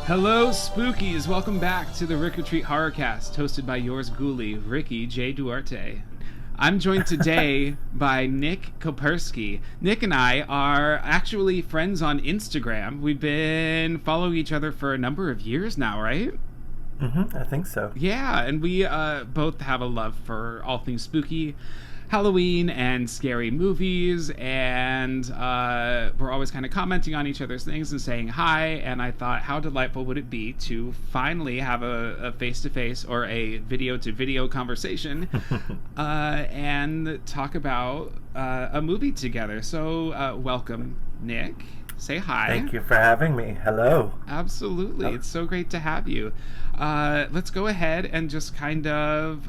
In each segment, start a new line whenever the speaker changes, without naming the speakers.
Hello, Spookies! Welcome back to the Rick or Treat Horrorcast, hosted by yours ghoulie, Ricky J. Duarte. I'm joined today by Nick Koperski. Nick and I are actually friends on Instagram. We've been following each other for a number of years now, right?
I think so.
Yeah, and we both have a love for all things spooky, Halloween, and scary movies, and we're always kind of commenting on each other's things and saying hi, and I thought, how delightful would it be to finally have a face-to-face or a video-to-video conversation and talk about a movie together. So welcome, Nick. Say hi.
Thank you for having me. Hello.
Absolutely. It's so great to have you. Let's go ahead and just kind of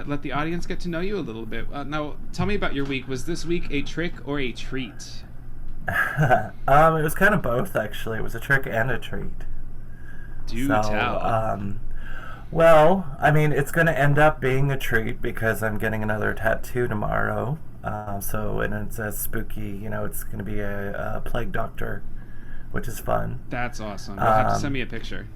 let the audience get to know you a little bit. Now, tell me about your week. Was this week a trick or a treat?
It was kind of both, actually. It was a trick and a treat.
Do tell.
Well, I mean, it's going to end up being a treat because I'm getting another tattoo tomorrow. And it's a spooky, it's going to be a plague doctor, which is fun.
That's awesome. You'll have to send me a picture.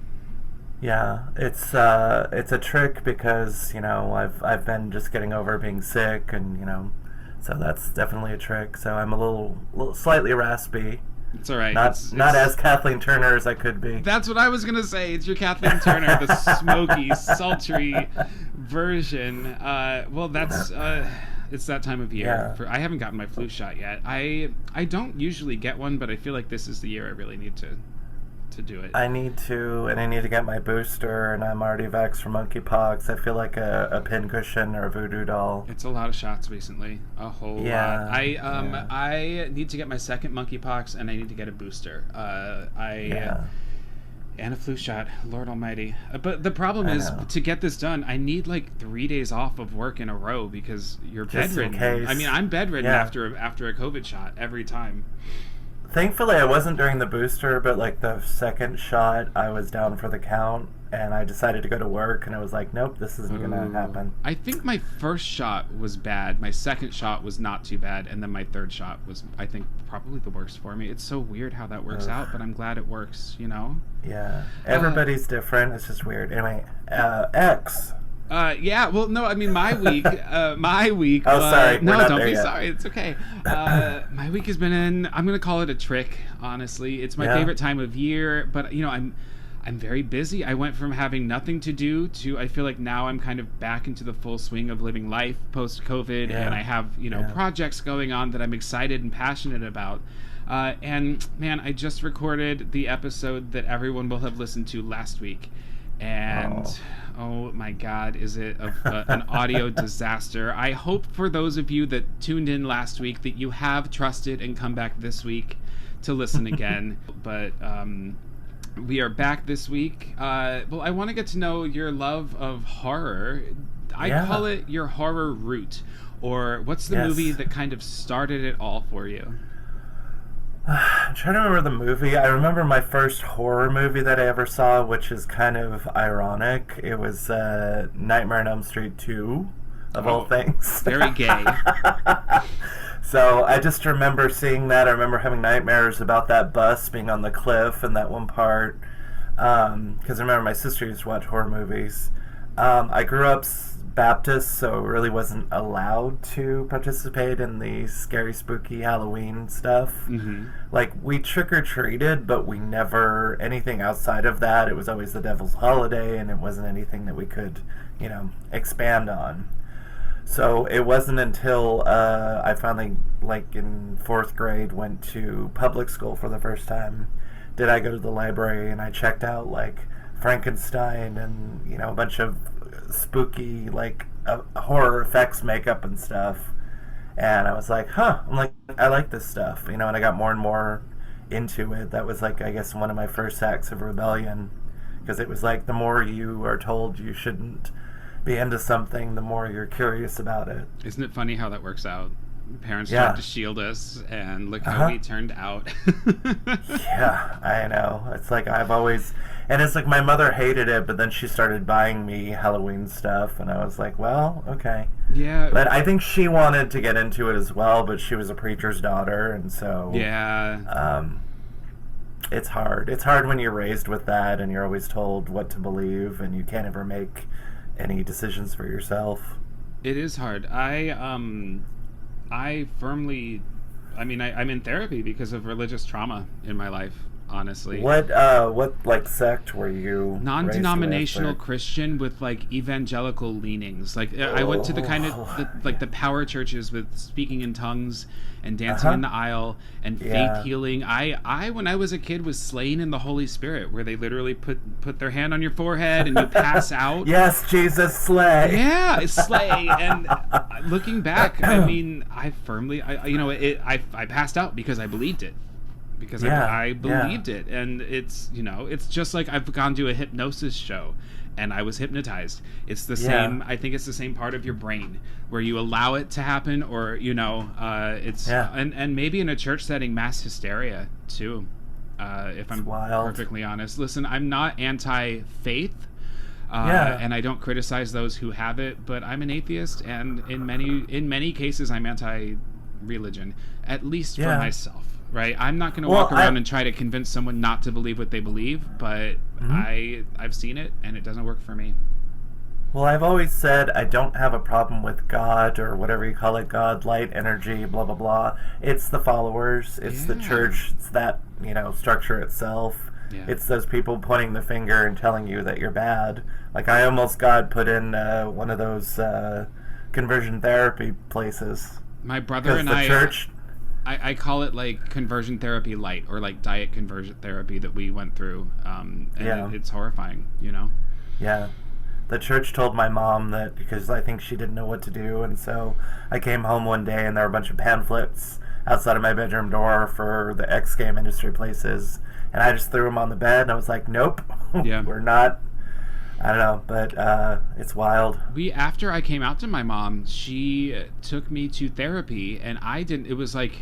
Yeah, it's a trick because, I've been just getting over being sick and, so that's definitely a trick. So I'm a little slightly raspy.
It's all right.
Not as Kathleen Turner as I could be.
That's what I was going to say. It's your Kathleen Turner, the smoky, sultry version. It's that time of year.
Yeah.
I haven't gotten my flu shot yet. I don't usually get one, but I feel like this is the year I really need to do it.
I need to get my booster, and I'm already vaxxed for monkeypox. I feel like a pincushion or a voodoo doll.
It's a lot of shots recently. A whole lot. I need to get my second monkeypox, and I need to get a booster. And a flu shot, Lord Almighty. But the problem is, to get this done, I need like 3 days off of work in a row because you're bedridden. I mean, I'm bedridden after a COVID shot every time.
Thankfully, I wasn't during the booster, but like the second shot, I was down for the count, and I decided to go to work, and I was like, nope, this isn't going to happen.
I think my first shot was bad. My second shot was not too bad, and then my third shot was, I think, probably the worst for me. It's so weird how that works out, but I'm glad it works,
Yeah. Everybody's different. It's just weird. Anyway, X.
My week,
Oh, sorry.
No, don't be sorry. It's okay. My week has been I'm going to call it a trick, honestly. It's my favorite time of year, but, I'm very busy. I went from having nothing to do to, I feel like now I'm kind of back into the full swing of living life post-COVID, and I have, projects going on that I'm excited and passionate about. And, man, I just recorded the episode that everyone will have listened to last week. And oh my God, is it an audio disaster? I hope for those of you that tuned in last week that you have trusted and come back this week to listen again. But we are back this week. I want to get to know your love of horror. I call it your horror root. Or what's the movie that kind of started it all for you?
I'm trying to remember the movie. I remember my first horror movie that I ever saw, which is kind of ironic. It was Nightmare on Elm Street 2, of all things.
Very gay.
So I just remember seeing that. I remember having nightmares about that bus being on the cliff in that one part. Because I remember my sister used to watch horror movies. I grew up Baptist, so really wasn't allowed to participate in the scary, spooky Halloween stuff. Mm-hmm. Like, we trick-or-treated, but we never, anything outside of that, it was always the devil's holiday, and it wasn't anything that we could, expand on. So it wasn't until I finally, like in 4th grade, went to public school for the first time, did I go to the library, and I checked out, like, Frankenstein and, a bunch of spooky, like, horror effects makeup and stuff. And I was like, huh, I'm like, I like this stuff, and I got more and more into it. That was like, I guess, one of my first acts of rebellion, because it was like the more you are told you shouldn't be into something, the more you're curious about it.
Isn't it funny how that works out? Parents
Yeah.
tried to shield us, and look how we turned out.
Yeah, I know. It's like I've always, and it's like my mother hated it, but then she started buying me Halloween stuff, and I was like, well, okay.
Yeah.
But I think she wanted to get into it as well, but she was a preacher's daughter, and so
Yeah.
It's hard. It's hard when you're raised with that, and you're always told what to believe, and you can't ever make any decisions for yourself.
It is hard. I firmly, I'm in therapy because of religious trauma in my life, honestly.
What like sect were you
Non-denominational
raised with,
Christian with like evangelical leanings. Like I went to the kind of the power churches with speaking in tongues and dancing in the aisle and faith healing. I when I was a kid was slain in the Holy Spirit, where they literally put their hand on your forehead and you pass out.
Yes, Jesus, slay.
Yeah, slay. And looking back, I mean, I passed out because I believed it. Because I believed it. And it's just like I've gone to a hypnosis show and I was hypnotized. It's the same. I think it's the same part of your brain where you allow it to happen, or and maybe in a church setting, mass hysteria too. If I'm perfectly honest. Listen, I'm not anti-faith. And I don't criticize those who have it, but I'm an atheist, and in many cases I'm anti-religion, at least for myself. Right, I'm not going to walk around and try to convince someone not to believe what they believe, but I've seen it, and it doesn't work for me.
Well, I've always said I don't have a problem with God, or whatever you call it, God, light, energy, blah, blah, blah. It's the followers. It's the church. It's that, structure itself. Yeah. It's those people pointing the finger and telling you that you're bad. Like, I almost got put in one of those conversion therapy places.
My brother and I call it like conversion therapy light, or like diet conversion therapy that we went through. It's horrifying,
Yeah. The church told my mom that, because I think she didn't know what to do, and so I came home one day and there were a bunch of pamphlets outside of my bedroom door for the X game industry places, and I just threw them on the bed and I was like, nope, we're not. I don't know, but it's wild.
After I came out to my mom, she took me to therapy, and I didn't. It was like,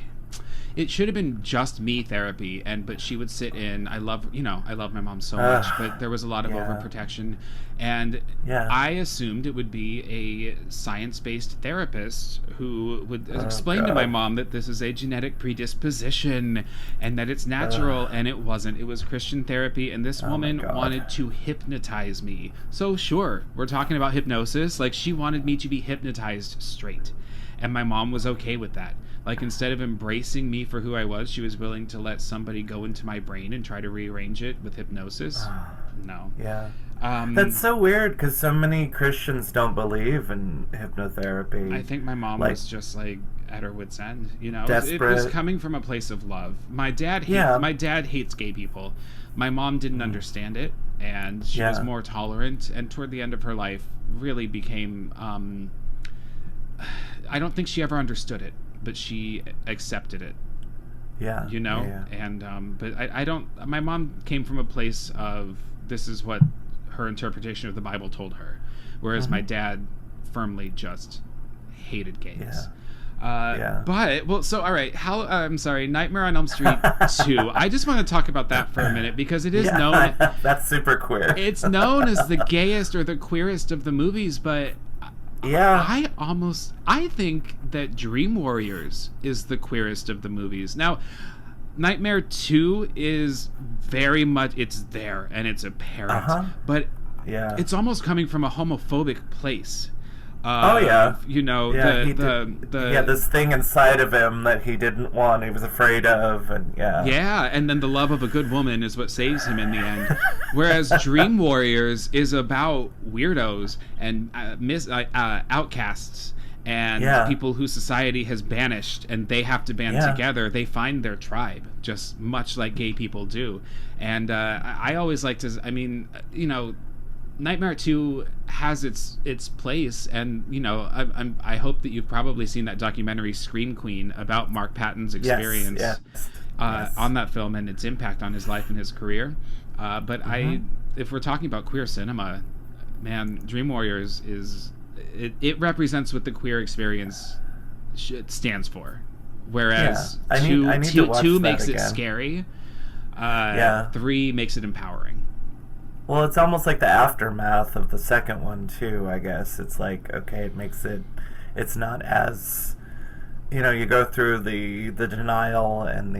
it should have been just me therapy, but she would sit in. I love my mom so much, but there was a lot of overprotection, and I assumed it would be a science-based therapist who would explain to my mom that this is a genetic predisposition and that it's natural, and it wasn't. It was Christian therapy, and this woman wanted to hypnotize me. So sure, we're talking about hypnosis. Like, she wanted me to be hypnotized straight, and my mom was okay with that. Like, instead of embracing me for who I was, she was willing to let somebody go into my brain and try to rearrange it with hypnosis. No.
Yeah. That's so weird, because so many Christians don't believe in hypnotherapy.
I think my mom was just like at her wit's end.
Desperate.
It was coming from a place of love. My dad hates gay people. My mom didn't understand it, and she was more tolerant. And toward the end of her life, really became. I don't think she ever understood it, but she accepted it.
Yeah.
And but I don't. My mom came from a place of, this is what her interpretation of the Bible told her, whereas my dad firmly just hated gays. All right, I'm sorry, Nightmare on Elm Street 2. I just want to talk about that for a minute, because it is known.
That's super queer.
It's known as the gayest or the queerest of the movies, but I think that Dream Warriors is the queerest of the movies. Now, Nightmare 2 is very much, it's there and it's apparent, but it's almost coming from a homophobic place.
He had this thing inside of him that he didn't want, he was afraid of, and
and then the love of a good woman is what saves him in the end. Whereas Dream Warriors is about weirdos and outcasts and people who society has banished, and they have to band together. They find their tribe, just much like gay people do. And I always like to, Nightmare 2 has its place, and I hope that you've probably seen that documentary Scream Queen about Mark Patton's experience on that film and its impact on his life and his career. But if we're talking about queer cinema, man, Dream Warriors it represents what the queer experience stands for. Whereas two makes it scary. 3 makes it empowering.
Well, it's almost like the aftermath of the second one too, I guess. It's like, okay, it makes it's not as, you go through the denial and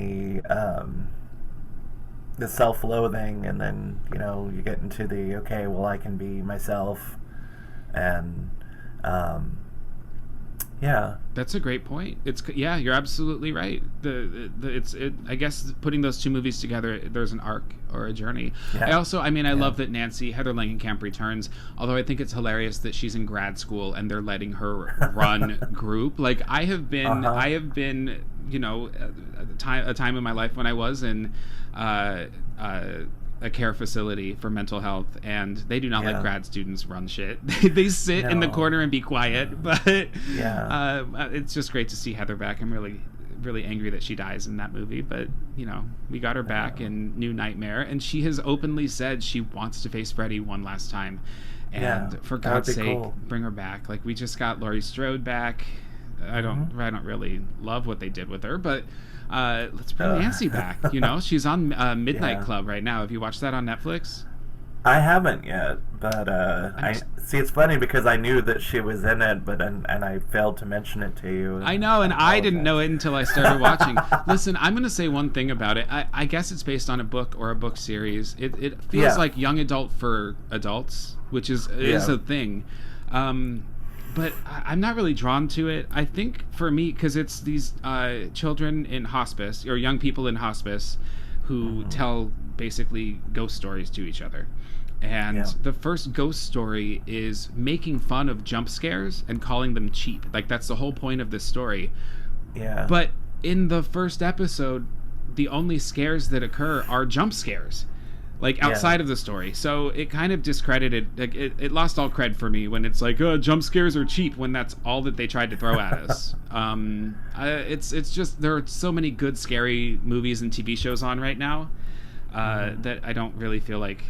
the self-loathing, and then, you get into the, okay, well, I can be myself, and
that's a great point. You're absolutely right. I guess putting those two movies together, there's an arc or a journey. I love that Heather Langenkamp returns, although I think it's hilarious that she's in grad school and they're letting her run group. Like, I have been a time in my life when I was in a care facility for mental health, and they do not let grad students run shit. They sit in the corner and be quiet. But it's just great to see Heather back. I'm really, really angry that she dies in that movie, but we got her back in New Nightmare, and she has openly said she wants to face Freddy one last time. And for God's sake, bring her back. Like, we just got Laurie Strode back. I don't really love what they did with her, but let's bring Nancy back. She's on Midnight Club right now. Have you watched that on Netflix?
I haven't yet, but I see. It's funny because I knew that she was in it, and I failed to mention it to you.
I know, and I didn't know it until I started watching. Listen, I'm going to say one thing about it. I guess it's based on a book or a book series. It feels like young adult for adults, which is a thing. But I'm not really drawn to it. I think for me, because it's these children in hospice, or young people in hospice, who tell basically ghost stories to each other. And the first ghost story is making fun of jump scares and calling them cheap. Like, that's the whole point of this story. Yeah. But in the first episode, the only scares that occur are jump scares. Like, outside of the story. So it kind of discredited, like, it lost all cred for me when it's like, oh, jump scares are cheap, when that's all that they tried to throw at us. It's just, there are so many good scary movies and TV shows on right now that I don't really feel like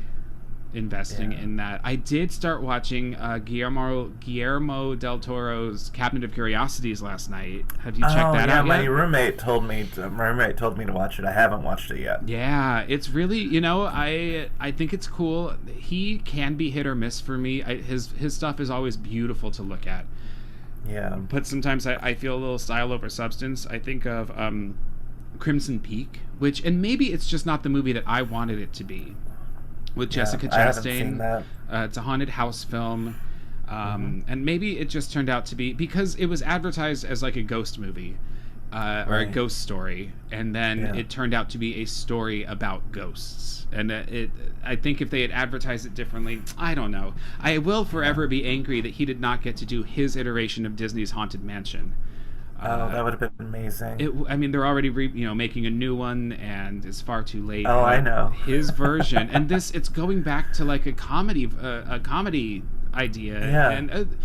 investing in that. I did start watching Guillermo del Toro's Cabinet of Curiosities last night. Have you checked that out yet?
My roommate told me to watch it. I haven't watched it yet.
Yeah, it's really, I think it's cool. He can be hit or miss for me. His stuff is always beautiful to look at. Yeah. But sometimes I feel a little style over substance. I think of Crimson Peak, and maybe it's just not the movie that I wanted it to be. With Jessica Chastain. I haven't seen that. It's a haunted house film. And maybe it just turned out to be, because it was advertised as like a ghost movie or a ghost story, and then it turned out to be a story about ghosts. And I think if they had advertised it differently, I don't know. I will forever be angry that he did not get to do his iteration of Disney's Haunted Mansion.
That would have been amazing.
They're already making a new one, and it's far too late.
Oh, I know.
His version, and it's going back to like a comedy idea. Yeah. And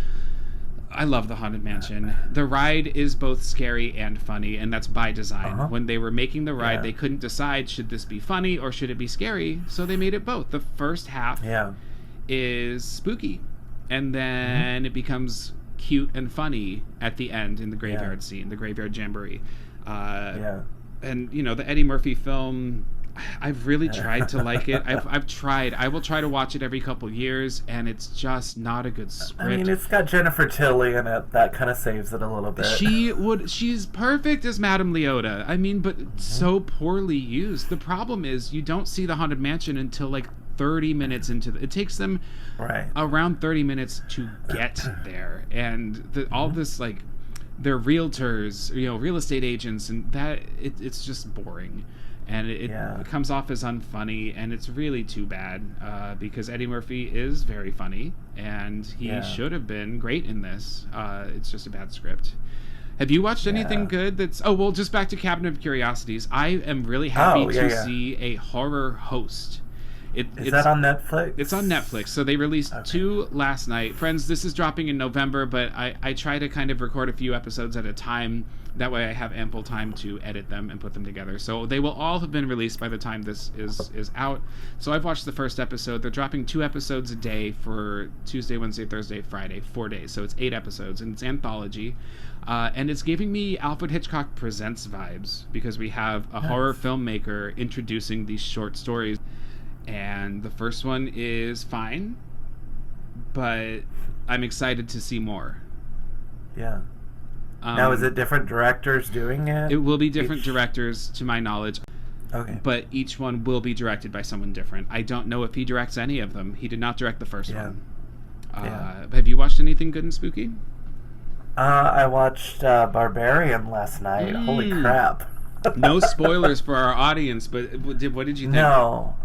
I love the Haunted Mansion. The ride is both scary and funny, and that's by design. When they were making the ride, they couldn't decide, should this be funny or should it be scary? So they made it both. The first half is spooky, and then it becomes cute and funny at the end in the graveyard scene, the graveyard jamboree. And the Eddie Murphy film, I've really tried to like it. I've tried. I will try to watch it every couple years, and it's just not a good script.
I mean, it's got Jennifer Tilly in it. That kind of saves it a little bit.
She's perfect as Madame Leota. I mean, but so poorly used. The problem is you don't see the Haunted Mansion until like 30 minutes into it takes them around 30 minutes to get there, and all this, like, they're realtors, real estate agents, and that it's just boring, and it comes off as unfunny, and it's really too bad because Eddie Murphy is very funny, and he should have been great in this. It's just a bad script. Have you watched anything good that's... Oh, well, just back to Cabinet of Curiosities. I am really happy to see a horror host.
Is that on Netflix?
It's on Netflix. So they released 2 last night. Friends, this is dropping in November, but I try to kind of record a few episodes at a time. That way I have ample time to edit them and put them together. So they will all have been released by the time this is out. So I've watched the first episode. They're dropping 2 episodes a day for Tuesday, Wednesday, Thursday, Friday, 4 days. So it's 8 episodes, and it's anthology. And it's giving me Alfred Hitchcock Presents vibes, because we have a horror filmmaker introducing these short stories. And the first one is fine, but I'm excited to see more.
Yeah. Now, is it different directors doing it?
It will be different directors, to my knowledge.
Okay.
But each one will be directed by someone different. I don't know if he directs any of them. He did not direct the first one. Have you watched anything good and spooky?
I watched Barbarian last night. Holy crap.
No spoilers for our audience, but what did you think?
No.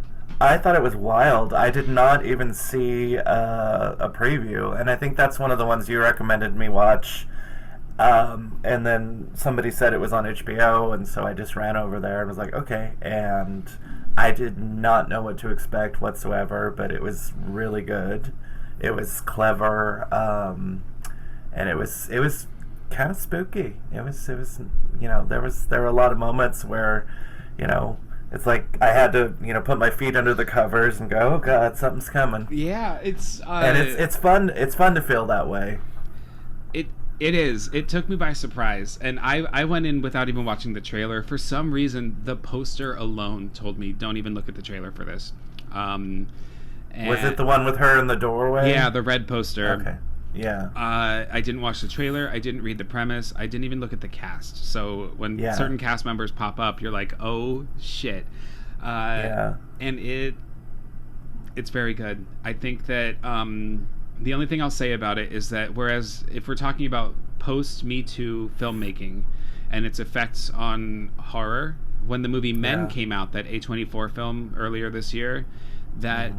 I thought it was wild. I did not even see a preview, and I think that's one of the ones you recommended me watch. And then somebody said it was on HBO, and so I just ran over there and was like, okay. And I did not know what to expect whatsoever, but it was really good. It was clever, and it was kind of spooky. It was there were a lot of moments where, it's like I had to, put my feet under the covers and go, oh God, something's coming.
Yeah,
and it's fun. It's fun to feel that way.
It is. It took me by surprise, and I went in without even watching the trailer. For some reason, the poster alone told me, don't even look at the trailer for this.
Was it the one with her in the doorway?
Yeah, the red poster.
Okay. Yeah.
I didn't watch the trailer. I didn't read the premise. I didn't even look at the cast. So when certain cast members pop up, you're like, oh shit. And it's very good. I think that the only thing I'll say about it is that whereas if we're talking about post-Me Too filmmaking and its effects on horror, when the movie Men came out, that A24 film earlier this year, that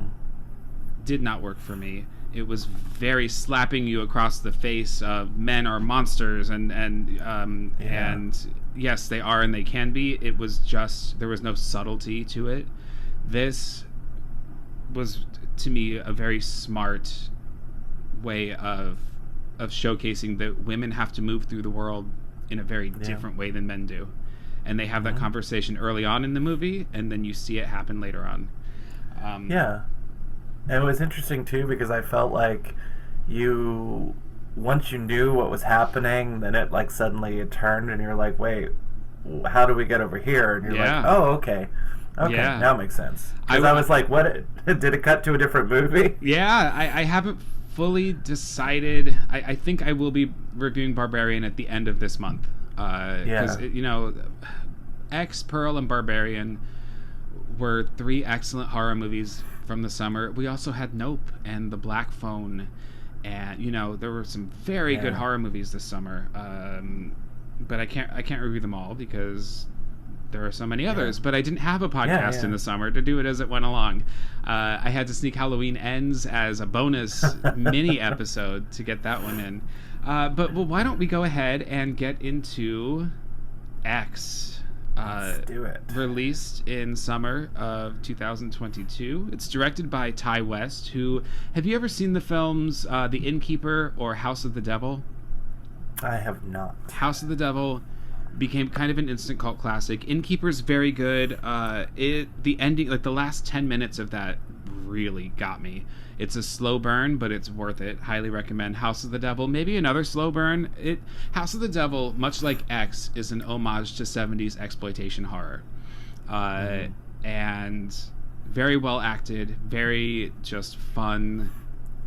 did not work for me. It was very slapping you across the face of men are monsters, and yes, they are and they can be. It was just, there was no subtlety to it. This was, to me, a very smart way of showcasing that women have to move through the world in a very different way than men do, and they have that conversation early on in the movie, and then you see it happen later on.
And it was interesting too, because I felt like once you knew what was happening, then it like suddenly it turned and you're like, wait, how do we get over here? And you're like, oh, okay, now it makes sense. Because I was like, what, did it cut to a different movie?
I haven't fully decided. I think I will be reviewing Barbarian at the end of this month. Because, X, Pearl, and Barbarian were 3 excellent horror movies from the summer. We also had Nope and The Black Phone, and there were some very good horror movies this summer. But I can't review them all because there are so many others. But I didn't have a podcast in the summer to do it as it went along. I had to sneak Halloween Ends as a bonus mini episode to get that one in. But why don't we go ahead and get into X?
Let's do it.
Released in summer of 2022. It's directed by Ty West, who... Have you ever seen the films The Innkeeper or House of the Devil?
I have not.
House of the Devil became kind of an instant cult classic. Innkeeper's very good. The ending, like the last 10 minutes of that really got me. It's a slow burn, but it's worth it. Highly recommend House of the Devil. Maybe another slow burn. House of the Devil, much like X, is an homage to 70s exploitation horror. And very well acted, very just fun,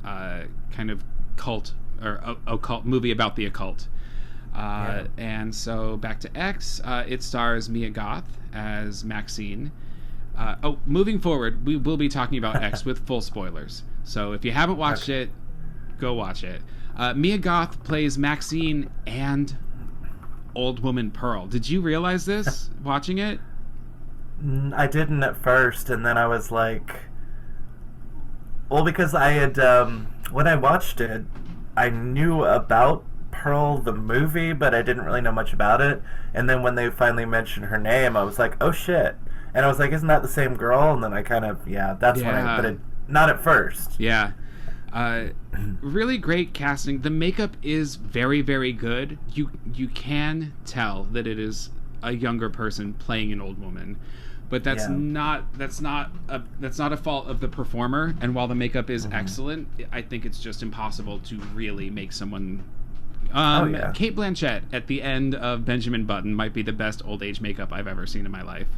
kind of cult or occult movie about the occult. And so back to X, it stars Mia Goth as Maxine. Moving forward, we will be talking about X with full spoilers. So if you haven't watched it, go watch it. Mia Goth plays Maxine and Old Woman Pearl. Did you realize this watching it?
I didn't at first, and then I was like... Well, because I had... when I watched it, I knew about Pearl the movie, but I didn't really know much about it. And then when they finally mentioned her name, I was like, oh shit. And I was like, isn't that the same girl? And then I kind of, that's when but not at first.
Yeah. Really great casting. The makeup is very, very good. You can tell that it is a younger person playing an old woman, but that's not a fault of the performer. And while the makeup is excellent, I think it's just impossible to really make someone. Kate Blanchett at the end of Benjamin Button might be the best old age makeup I've ever seen in my life.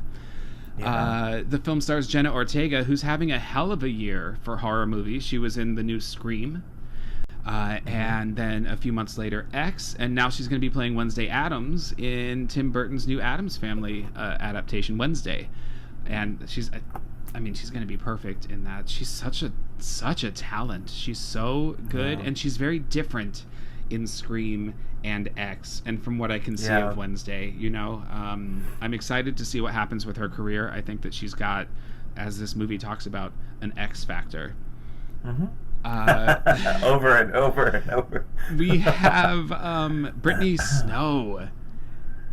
The film stars Jenna Ortega, who's having a hell of a year for horror movies. She was in the new Scream, and then a few months later, X, and now she's going to be playing Wednesday Addams in Tim Burton's new Addams Family adaptation, Wednesday. And she's going to be perfect in that. She's such a talent. She's so good, and she's very different in Scream and X, and from what I can see of Wednesday, I'm excited to see what happens with her career. I think that she's got, as this movie talks about, an X factor.
Over and over and over.
We have Brittany Snow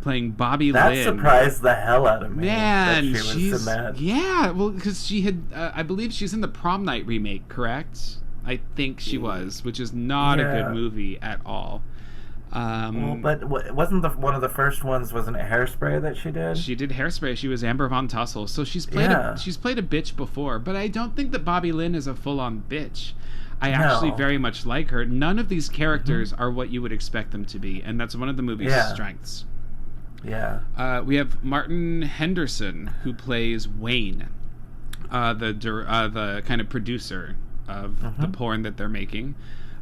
playing Bobby Lynn.
That surprised the hell out of me.
Man,
that she was in that.
Yeah, well, because she had, I believe she's in the Prom Night remake, correct? I think she was, which is not a good movie at all.
But wasn't one of the first ones? Wasn't it Hairspray that she did?
She did Hairspray. She was Amber Von Tussle. So she's played a bitch before, but I don't think that Bobby Lynn is a full-on bitch. I actually very much like her. None of these characters are what you would expect them to be, and that's one of the movie's strengths.
Yeah.
We have Martin Henderson, who plays Wayne, the kind of producer of the porn that they're making.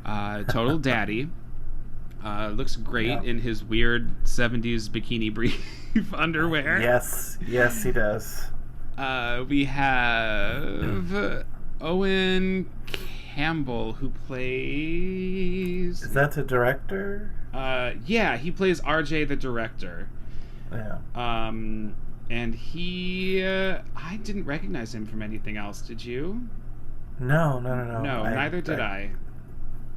Total daddy. Looks great in his weird 70s bikini brief underwear.
Yes, he does.
We have Owen Campbell, who plays...
Is that the director?
Yeah, he plays RJ the director.
Yeah.
And he... I didn't recognize him from anything else, did you?
No.
No, neither did I.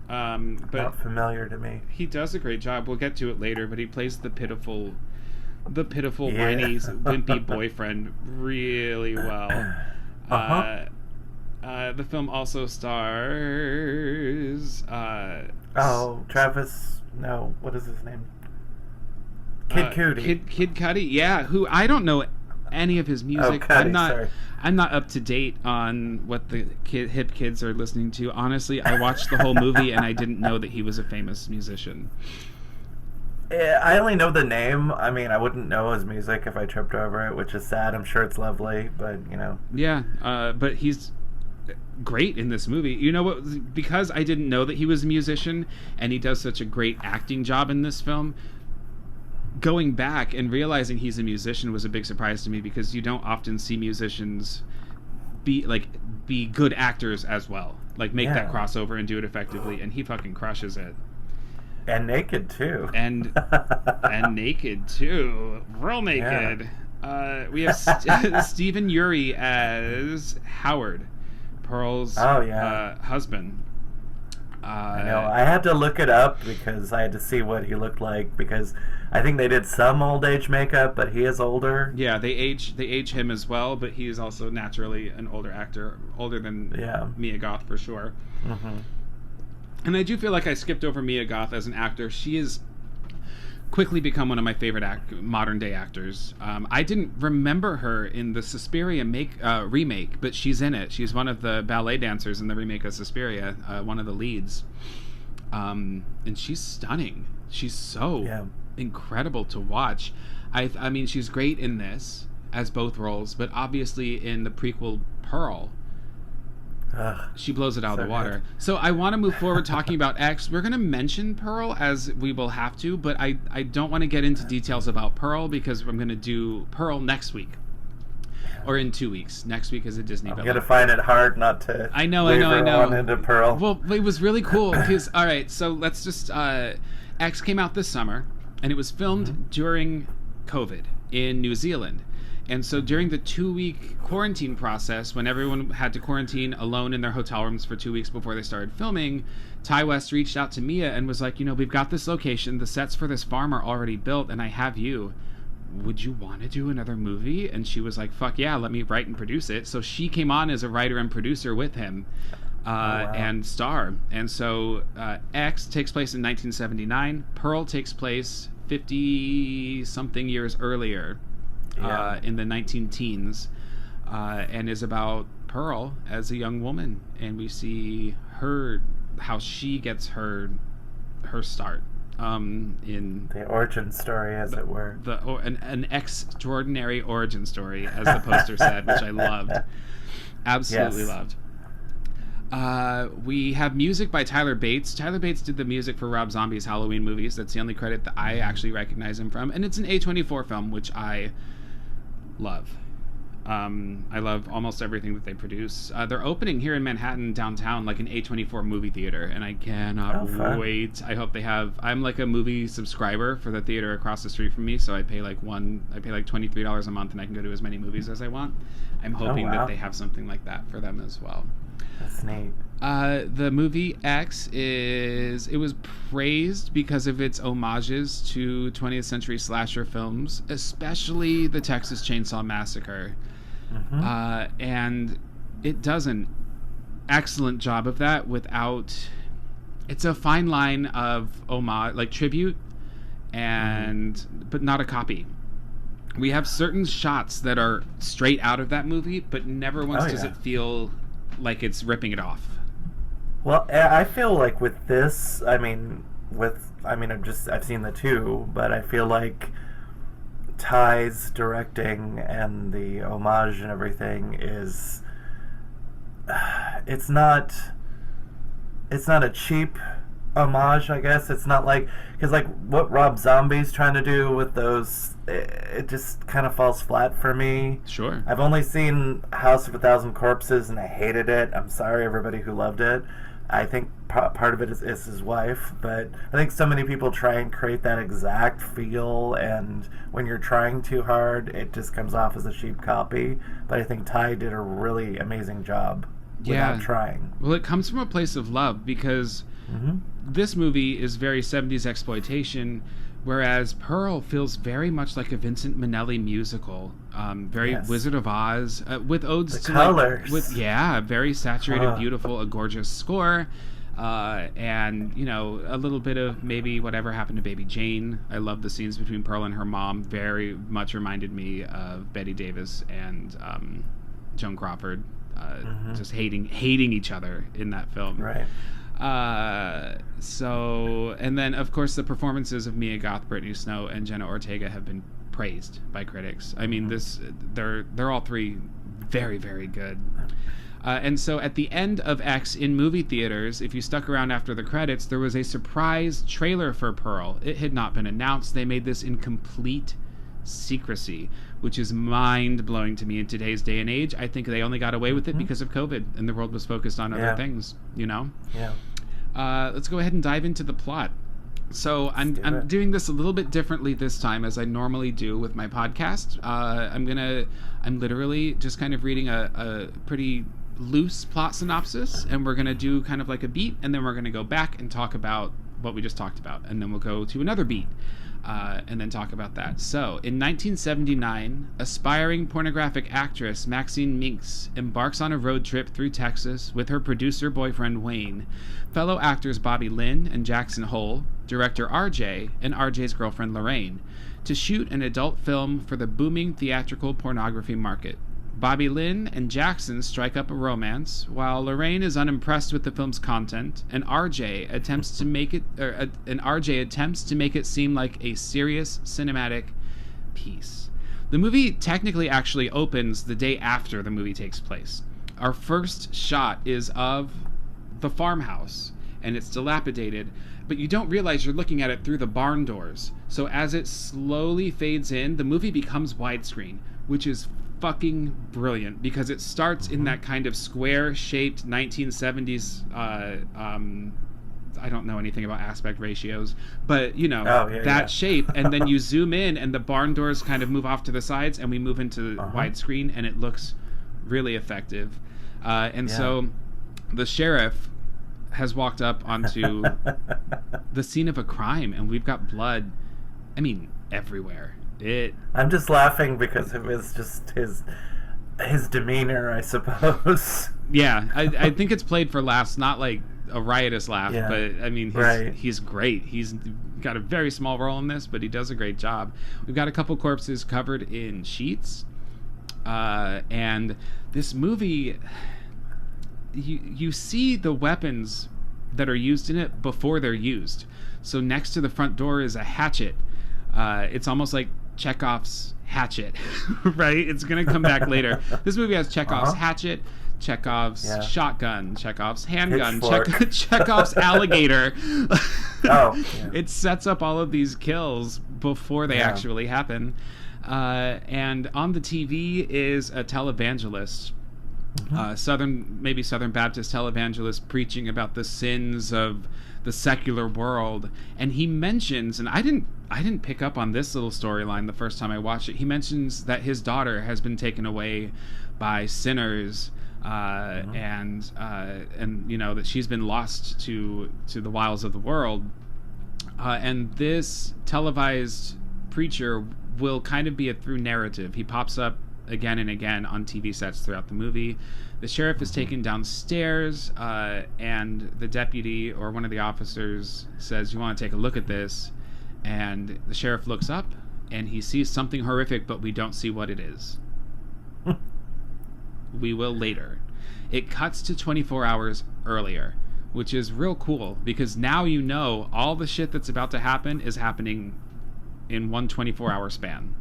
But
not familiar to me.
He does a great job. We'll get to it later, but he plays the pitiful whiny, wimpy boyfriend really well. The film also stars
Travis. No, what is his name? Kid Cudi.
Kid Cudi, yeah. Who I don't know any of his music.
Cudi,
I'm not up to date on what the hip kids are listening to. Honestly, I watched the whole movie and I didn't know that he was a famous musician.
I only know the name. I mean, I wouldn't know his music if I tripped over it, which is sad. I'm sure it's lovely, but
Yeah, but he's great in this movie. You know what? Because I didn't know that he was a musician, and he does such a great acting job in this film. Going back and realizing he's a musician was a big surprise to me, because you don't often see musicians be good actors as well. Like make that crossover and do it effectively, and he fucking crushes it.
And naked too.
And naked too. Real naked. Yeah. We have Stephen Ury as Howard, Pearl's husband.
I know. I had to look it up because I had to see what he looked like, because I think they did some old age makeup, but he is older.
Yeah, they age him as well, but he is also naturally an older actor, older than Mia Goth for sure.
Mm-hmm.
And I do feel like I skipped over Mia Goth as an actor. She has quickly become one of my favorite modern day actors. I didn't remember her in the Suspiria remake, but she's in it. She's one of the ballet dancers in the remake of Suspiria, one of the leads. And she's stunning. She's so incredible to watch. I mean, she's great in this as both roles, but obviously in the prequel Pearl, she blows it out of the water. Good. So I want to move forward talking about X. We're going to mention Pearl, as we will have to, but I don't want to get into details about Pearl, because I'm going to do Pearl next week. Or in 2 weeks. Next week is a Disney
I'm going to find it hard not to
I know.
on into Pearl.
Well, it was really cool because, all right, so let's just... X came out this summer, and it was filmed during COVID in New Zealand. And so during the 2-week quarantine process, when everyone had to quarantine alone in their hotel rooms for 2 weeks before they started filming, Ty West reached out to Mia and was like, we've got this location. The sets for this farm are already built, and I have you. would you want to do another movie? And she was like, fuck yeah, let me write and produce it. So she came on as a writer and producer with him. Wow. And star. And so X takes place in 1979. Pearl takes place 50-something years earlier, in the 19-teens, and is about Pearl as a young woman. And we see how she gets her start. In
the origin story, as it were.
An extraordinary origin story, as the poster said, which I loved. Absolutely loved. We have music by Tyler Bates. Tyler Bates did the music for Rob Zombie's Halloween movies. That's the only credit that I actually recognize him from. And it's an A24 film, which I love. I love almost everything that they produce. They're opening here in Manhattan downtown, like an A24 movie theater, and I cannot wait. I hope they have. I'm like a movie subscriber for the theater across the street from me, so I pay like $23 a month, and I can go to as many movies as I want. I'm hoping that they have something like that for them as well.
That's neat.
The movie X was praised because of its homages to 20th century slasher films, especially the Texas Chainsaw Massacre. Mm-hmm. And it does an excellent job of that without... It's a fine line of homage, like tribute, but not a copy. We have certain shots that are straight out of that movie, but never once does it feel like it's ripping it off.
Well, I feel like with this, I've seen the two, but I feel like Ty's directing and the homage and everything is, it's not a cheap homage, I guess. It's not like, because like what Rob Zombie's trying to do with those, it just kind of falls flat for me.
Sure.
I've only seen House of a Thousand Corpses and I hated it. I'm sorry everybody who loved it. I think part of it is his wife, but I think so many people try and create that exact feel, and when you're trying too hard, it just comes off as a cheap copy. But I think Ty did a really amazing job without trying.
Well, it comes from a place of love, because this movie is very 70s exploitation, whereas Pearl feels very much like a Vincent Minnelli musical, very Wizard of Oz, with odes to
colors.
Very saturated, beautiful, a gorgeous score, and a little bit of maybe Whatever Happened to Baby Jane. I love the scenes between Pearl and her mom. Very much reminded me of Bette Davis and Joan Crawford, just hating each other in that film.
Right.
And then of course the performances of Mia Goth, Brittany Snow, and Jenna Ortega have been praised by critics. I mean, they're all three very, very good. And so at the end of X in movie theaters, if you stuck around after the credits, there was a surprise trailer for Pearl. It had not been announced. They made this in complete secrecy, which is mind-blowing to me in today's day and age. I think they only got away with it because of COVID, and the world was focused on other things, Yeah. Let's go ahead and dive into the plot. So I'm doing this a little bit differently this time, as I normally do with my podcast. I'm literally just kind of reading a pretty loose plot synopsis, and we're gonna do kind of like a beat, and then we're gonna go back and talk about what we just talked about, and then we'll go to another beat. And then talk about that. So, in 1979, aspiring pornographic actress Maxine Minks embarks on a road trip through Texas with her producer boyfriend Wayne, fellow actors Bobby Lynn and Jackson Hole, director RJ, and RJ's girlfriend Lorraine, to shoot an adult film for the booming theatrical pornography market. Bobby Lynn and Jackson strike up a romance, while Lorraine is unimpressed with the film's content, and RJ attempts to make it seem like a serious cinematic piece. The movie technically actually opens the day after the movie takes place. Our first shot is of the farmhouse, and it's dilapidated, but you don't realize you're looking at it through the barn doors. So as it slowly fades in, the movie becomes widescreen, which is fucking brilliant, because it starts in that kind of square-shaped 1970s I don't know anything about aspect ratios, but shape, and then you zoom in and the barn doors kind of move off to the sides, and we move into widescreen, and it looks really effective. So the sheriff has walked up onto the scene of a crime, and we've got blood, everywhere.
I'm just laughing because it was just his demeanor, I suppose.
Yeah, I think it's played for laughs, not like a riotous laugh, but I mean, he's great. He's got a very small role in this, but he does a great job. We've got a couple corpses covered in sheets, and this movie, you see the weapons that are used in it before they're used. So next to the front door is a hatchet. It's almost like Chekhov's hatchet, right? It's going to come back later. This movie has Chekhov's hatchet, Chekhov's shotgun, Chekhov's handgun, Chekhov's alligator. It sets up all of these kills before they actually happen. And on the TV is a televangelist, Southern Baptist televangelist, preaching about the sins of the secular world. And he mentions, and I didn't pick up on this little storyline the first time I watched it. He mentions that his daughter has been taken away by sinners, and you know, that she's been lost to the wiles of the world. And this televised preacher will kind of be a through narrative. He pops up again and again on TV sets throughout the movie. The sheriff is taken downstairs, and the deputy or one of the officers says, "You want to take a look at this?" And the sheriff looks up and he sees something horrific, but we don't see what it is. We will later. It cuts to 24 hours earlier, which is real cool, because now you know all the shit that's about to happen is happening in one 24-hour span.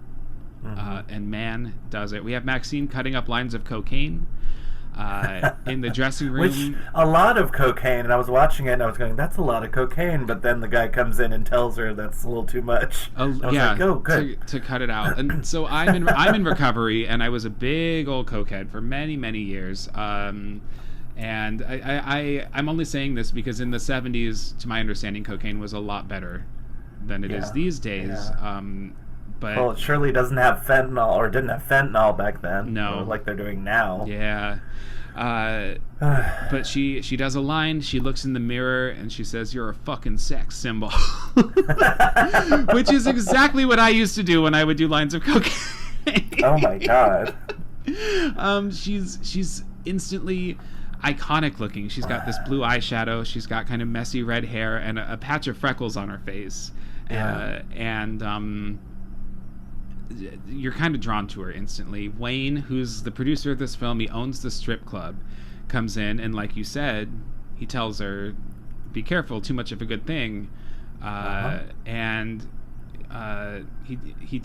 And man, does it. We have Maxine cutting up lines of cocaine in the dressing room.
Which, a lot of cocaine, and I was watching it and I was going, that's a lot of cocaine, but then the guy comes in and tells her that's a little too much. Like, oh, good.
To cut it out. And so I'm in recovery, and I was a big old cokehead for many, many years. And I'm only saying this because in the 70s, to my understanding, cocaine was a lot better than it is these days. But
well, it surely doesn't have fentanyl, or didn't have fentanyl back then.
No.
Like they're doing now.
Yeah. But she does a line. She looks in the mirror and she says, "You're a fucking sex symbol." Which is exactly what I used to do when I would do lines of cocaine.
Oh my god.
She's instantly iconic looking. She's got this blue eyeshadow. She's got kind of messy red hair and a patch of freckles on her face. You're kind of drawn to her instantly. Wayne, who's the producer of this film, he owns the strip club, comes in, and like you said, he tells her, "Be careful, too much of a good thing." And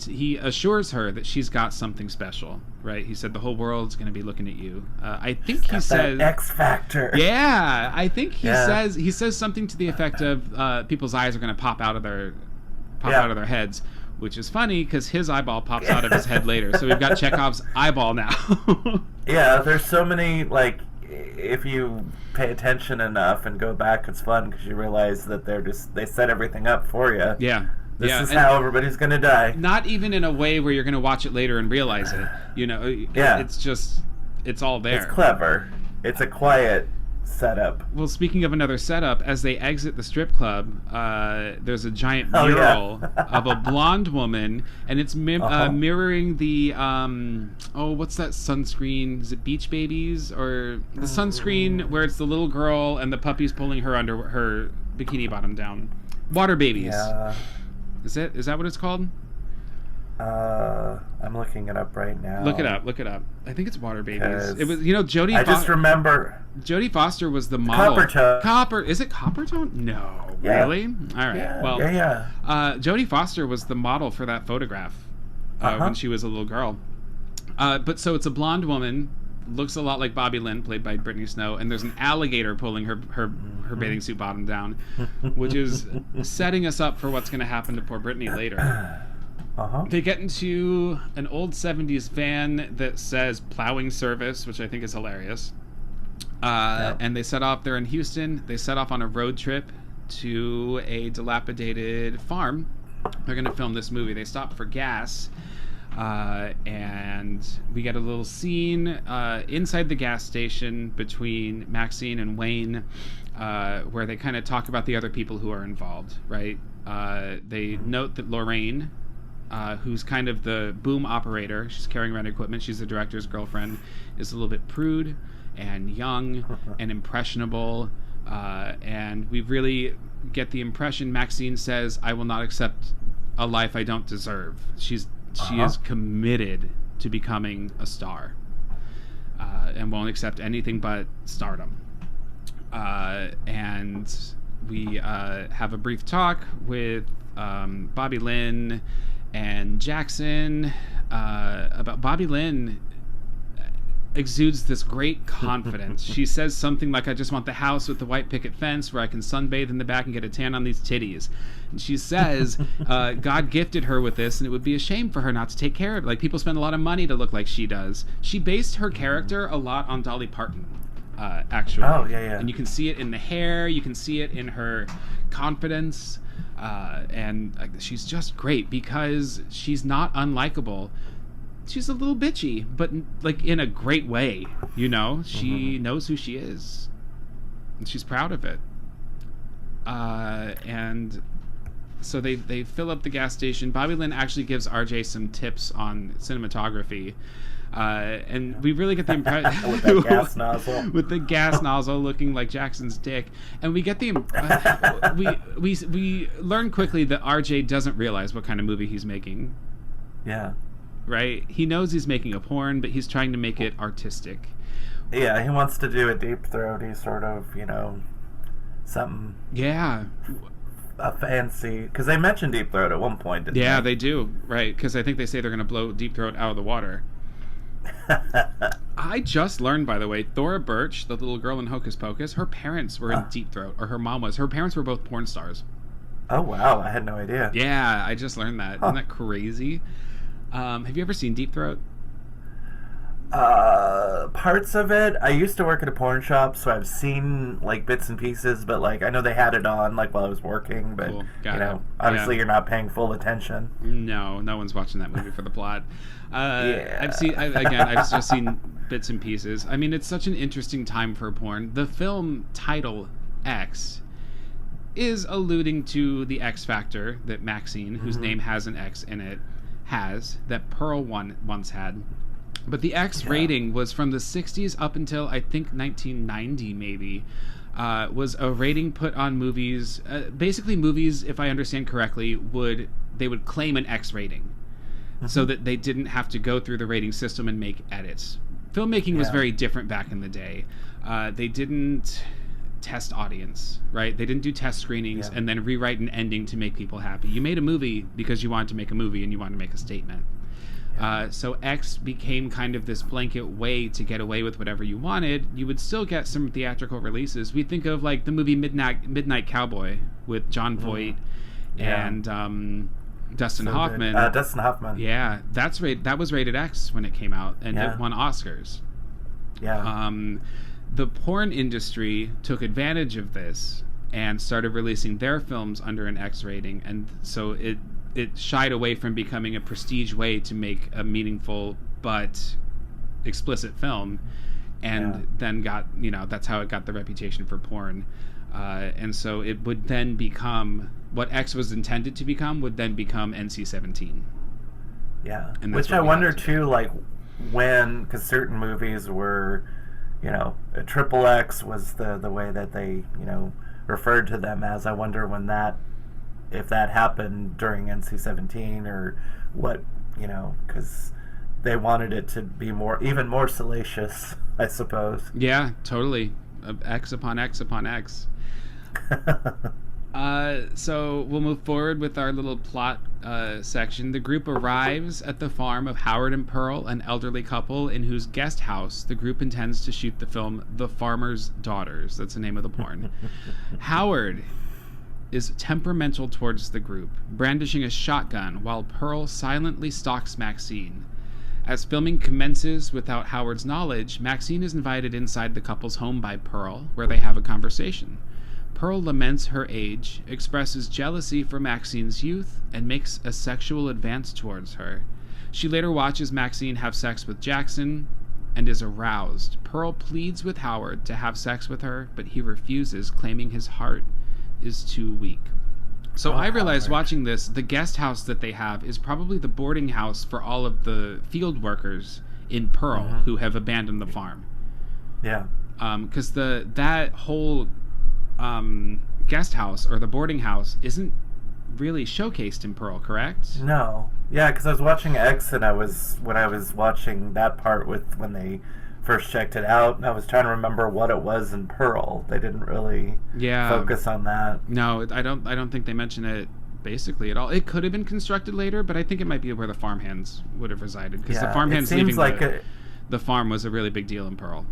he assures her that she's got something special, right? He said the whole world's going to be looking at you. I think he says
X Factor.
Yeah, I think he says something to the effect of people's eyes are going to pop out of their heads. Which is funny because his eyeball pops out of his head later. So we've got Chekhov's eyeball now.
Yeah, there's so many, like, if you pay attention enough and go back, it's fun because you realize that they set everything up for you.
Yeah.
This is how everybody's going to die.
Not even in a way where you're going to watch it later and realize it. You know, it's all there.
It's clever. It's a quiet setup.
Well, speaking of another setup, as they exit the strip club, there's a giant mural of a blonde woman, and it's mirroring the what's that sunscreen? Is it Beach Babies, or the sunscreen where it's the little girl and the puppy's pulling her under her bikini bottom down? Water Babies. Yeah. Is that what it's called?
I'm looking it up right now.
Look it up. I think it's Water Babies. It was, Jodie.
I just remember
Jodie Foster was the model. Is it Coppertone? No, really? All right. Jodie Foster was the model for that photograph when she was a little girl. But so it's a blonde woman, looks a lot like Bobby Lynn, played by Brittany Snow, and there's an alligator pulling her bathing suit bottom down, which is setting us up for what's going to happen to poor Brittany later. They get into an old 70s van that says plowing service, which I think is hilarious. And they set off. They're in Houston. They set off on a road trip to a dilapidated farm. They're going to film this movie. They stop for gas. And we get a little scene inside the gas station between Maxine and Wayne, where they kind of talk about the other people who are involved, right? They note that Lorraine who's kind of the boom operator. She's carrying around equipment. She's the director's girlfriend. Is a little bit prude and young and impressionable. And we really get the impression Maxine says, I will not accept a life I don't deserve. She is committed to becoming a star, and won't accept anything but stardom. And we have a brief talk with Bobby Lynn and Jackson about Bobby Lynn exudes this great confidence. She says something like, I just want the house with the white picket fence where I can sunbathe in the back and get a tan on these titties. And she says God gifted her with this and it would be a shame for her not to take care of it. Like, people spend a lot of money to look like she does. She based her character a lot on Dolly Parton, actually.
Oh, yeah.
And you can see it in the hair, you can see it in her confidence, and she's just great because she's not unlikable. She's a little bitchy, but like in a great way, you know. She knows who she is, and she's proud of it. And so they fill up the gas station. Bobby Lynn actually gives RJ some tips on cinematography, and we really get the impression
with that gas nozzle,
with the gas nozzle looking like Jackson's dick, and we get the we learn quickly that RJ doesn't realize what kind of movie he's making.
Yeah.
Right? He knows he's making a porn, but he's trying to make it artistic.
Yeah, he wants to do a deep throaty sort of, you know, something.
Yeah.
A fancy, because they mentioned Deep Throat at one point, didn't
Yeah, they do, right? Because I think they say they're going to blow Deep Throat out of the water. I just learned, by the way, Thora Birch, the little girl in Hocus Pocus, her parents were in Deep Throat, or her mom was. Her parents were both porn stars.
Oh, wow. I had no idea.
Yeah, I just learned that. Isn't that crazy? Have you ever seen Deep Throat?
Parts of it. I used to work at a porn shop, so I've seen like bits and pieces, but like I know they had it on like while I was working, but
cool.
Obviously you're not paying full attention.
No one's watching that movie for the plot. I've just seen bits and pieces. I mean, it's such an interesting time for porn. The film title X is alluding to the X Factor that Maxine, whose name has an X in it, has, that Pearl once had. But the X rating was from the 60s up until I think 1990 maybe, was a rating put on movies. Basically movies, if I understand correctly, would claim an X rating so that they didn't have to go through the rating system and make edits. Filmmaking was very different back in the day. They didn't test audience, right? They didn't do test screenings and then rewrite an ending to make people happy. You made a movie because you wanted to make a movie and you wanted to make a statement. So X became kind of this blanket way to get away with whatever you wanted. You would still get some theatrical releases. We think of like the movie Midnight Cowboy with John Voight and Dustin Hoffman.
Dustin Hoffman.
Yeah, that was rated X when it came out, and it won Oscars.
Yeah.
The porn industry took advantage of this and started releasing their films under an X rating, and so it shied away from becoming a prestige way to make a meaningful but explicit film, and then got, that's how it got the reputation for porn. And so it would then become what X was intended to become, would then become NC-17.
Yeah, which I wonder too, like when, because certain movies were, a triple X was the way that they, referred to them as. I wonder when if that happened during NC-17 or what, because they wanted it to be even more salacious, I suppose.
Yeah, totally. X upon X upon X. So we'll move forward with our little plot section. The group arrives at the farm of Howard and Pearl, an elderly couple in whose guest house the group intends to shoot the film The Farmer's Daughters. That's the name of the porn. Howard is temperamental towards the group, brandishing a shotgun while Pearl silently stalks Maxine. As filming commences without Howard's knowledge, Maxine is invited inside the couple's home by Pearl, where they have a conversation. Pearl laments her age, expresses jealousy for Maxine's youth, and makes a sexual advance towards her. She later watches Maxine have sex with Jackson and is aroused. Pearl pleads with Howard to have sex with her, but he refuses, claiming his heart is too weak. So I realized watching this, the guest house that they have is probably the boarding house for all of the field workers in Pearl who have abandoned the farm.
Yeah.
Because that whole guest house or the boarding house isn't really showcased in Pearl, correct?
No. Yeah, because I was watching X, and when I was watching that part when they first checked it out, and I was trying to remember what it was in Pearl. They didn't really focus on that.
No, I don't think they mention it basically at all. It could have been constructed later, but I think it might be where the farmhands would have resided, because the farmhands leaving the farm was a really big deal in Pearl.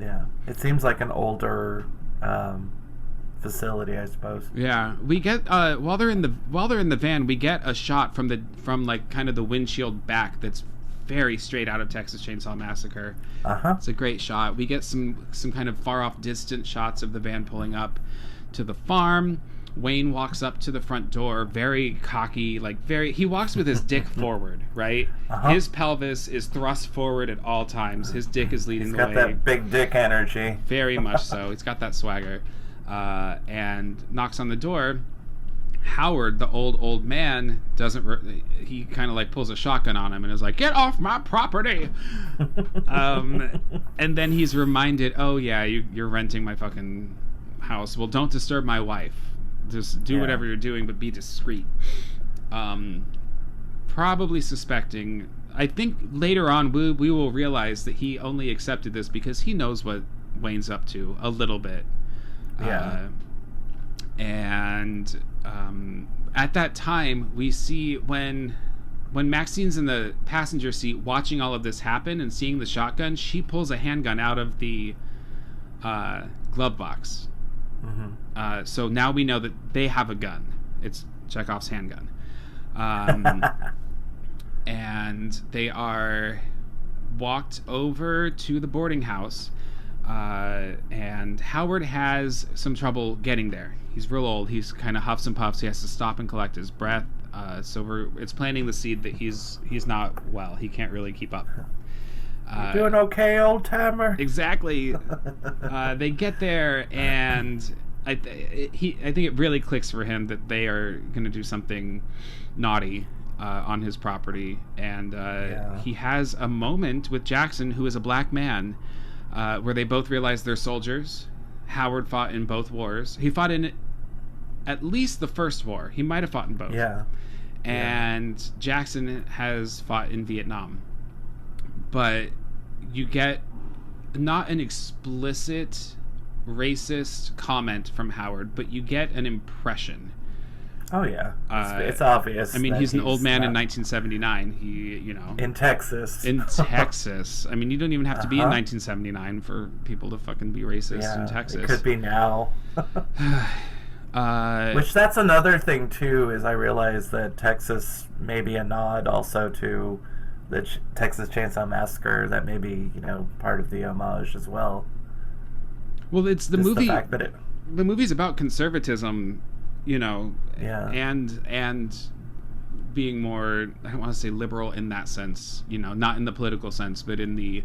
Yeah, it seems like an older facility, I suppose.
Yeah, we get while they're in the van, we get a shot from like kind of the windshield back that's very straight out of Texas Chainsaw Massacre. It's a great shot. We get some kind of far off distant shots of the van pulling up to the farm. Wayne walks up to the front door, very cocky, he walks with his dick forward, right? His pelvis is thrust forward at all times. His dick is leading the way.
He's got that big dick energy.
Very much so. He's got that swagger. And knocks on the door. Howard, the old man, he kind of like pulls a shotgun on him and is like, "Get off my property!" And then he's reminded, "Oh yeah, you're renting my fucking house. Well, don't disturb my wife. Just do whatever you're doing, but be discreet." Probably suspecting. I think later on we will realize that he only accepted this because he knows what Wayne's up to a little bit. And at that time, we see when Maxine's in the passenger seat watching all of this happen and seeing the shotgun, she pulls a handgun out of the glove box. So now we know that they have a gun. It's Chekhov's handgun. And they are walked over to the boarding house. And Howard has some trouble getting there. He's real old. He's kind of huffs and puffs. He has to stop and collect his breath. So it's planting the seed that he's not well. He can't really keep up.
You doing okay, old timer?
Exactly. They get there, and I think it really clicks for him that they are going to do something naughty on his property, and he has a moment with Jackson, who is a black man. Where they both realize they're soldiers. Howard fought in both wars. He fought in at least the first war. He might have fought in both.
Yeah.
And Jackson has fought in Vietnam. But you get not an explicit racist comment from Howard, but you get an impression.
Oh yeah, it's obvious.
I mean, he's an old man in 1979.
In Texas.
In Texas. I mean, you don't even have to be in 1979 for people to fucking be racist in Texas.
It could be now. Which that's another thing too. Is I realize that Texas may be a nod also to the Texas Chainsaw Massacre. That may be part of the homage as well.
Well, it's the movie.
The fact that
the movie's about conservatism. And being more, I don't want to say liberal in that sense, not in the political sense, but in the,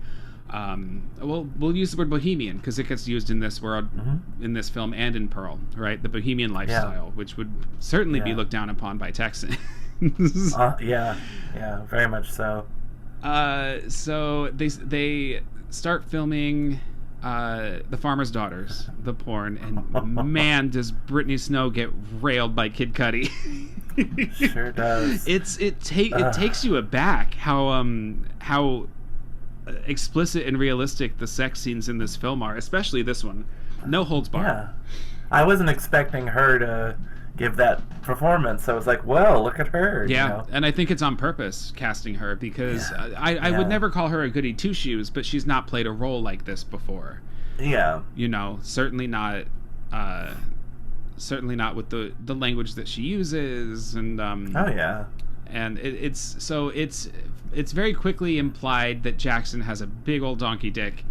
we'll use the word bohemian because it gets used in this world, in this film and in Pearl, right? The bohemian lifestyle, which would certainly be looked down upon by Texans.
Very much so.
So they start filming The Farmer's Daughters, the porn, and man, does Brittany Snow get railed by Kid Cudi.
Sure does.
It takes you aback how explicit and realistic the sex scenes in this film are, especially this one. No holds barred.
Yeah, I wasn't expecting her to give that performance. I was like, well, look at her.
Yeah, and I think it's on purpose casting her because I would never call her a goody two shoes, but she's not played a role like this before.
Yeah,
certainly not with the language that she uses, and and it's very quickly implied that Jackson has a big old donkey dick.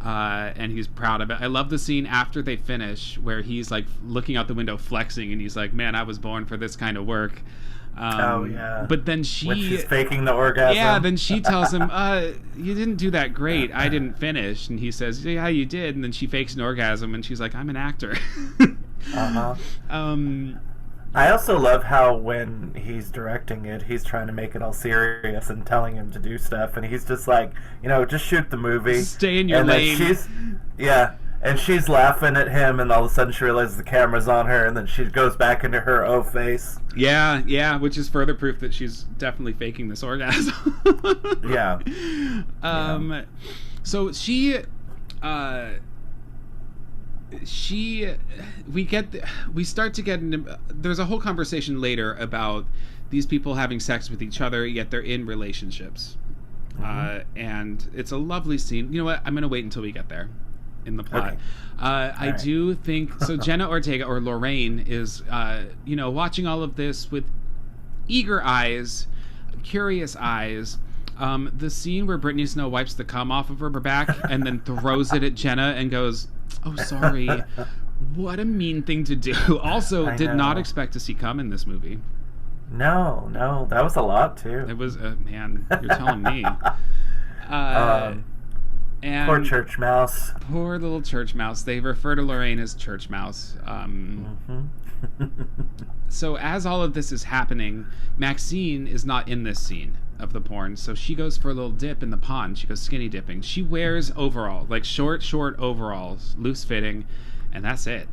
And he's proud of it. I love the scene after they finish where he's like looking out the window flexing and he's like, man, I was born for this kind of work. But then when
she's faking the orgasm.
Yeah, then she tells him, you didn't do that great. I didn't finish. And he says, yeah, you did. And then she fakes an orgasm and she's like, I'm an actor.
I also love how when he's directing it, he's trying to make it all serious and telling him to do stuff, and he's just like, just shoot the movie.
Stay in your lane.
And she's laughing at him, and all of a sudden she realizes the camera's on her, and then she goes back into her face.
Yeah, which is further proof that she's definitely faking this orgasm.
Yeah.
So we start to get into, there's a whole conversation later about these people having sex with each other, yet they're in relationships. And it's a lovely scene. You know what? I'm going to wait until we get there in the plot.
Okay.
I do think, so Jenna Ortega, or Lorraine, is, watching all of this with eager eyes, curious eyes. The scene where Brittany Snow wipes the cum off of her back and then throws it at Jenna and goes, "Oh, sorry." What a mean thing to do. Also, did not expect to see cum in this movie.
No, that was a lot too.
It was, man, you're telling me. And
poor church mouse.
Poor little church mouse. They refer to Lorraine as church mouse. So as all of this is happening, Maxine is not in this scene of the porn, so she goes for a little dip in the pond. She goes skinny dipping. She wears overall, like short overalls, loose fitting, and that's it.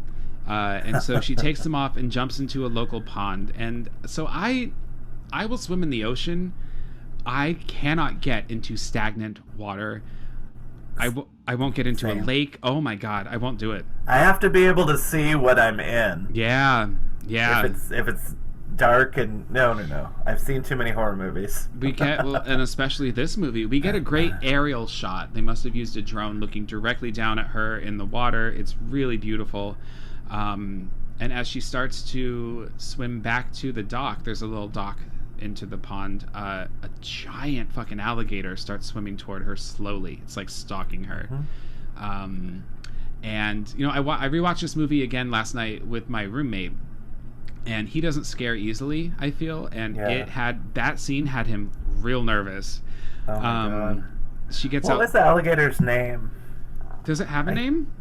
And so she takes them off and jumps into a local pond. And so I will swim in the ocean. I cannot get into stagnant water. I won't get into a lake. Oh my God, I won't do it.
I have to be able to see what I'm in.
Yeah.
If it's dark and no. I've seen too many horror movies.
We get, and especially this movie, we get a great aerial shot. They must have used a drone looking directly down at her in the water. It's really beautiful. And as she starts to swim back to the dock, there's a little dock into the pond, a giant fucking alligator starts swimming toward her slowly. It's like stalking her. And I rewatched this movie again last night with my roommate, and he doesn't scare easily, I feel, and that scene had him real nervous.
Oh my God.
She gets out.
What was the alligator's name?
Does it have a name?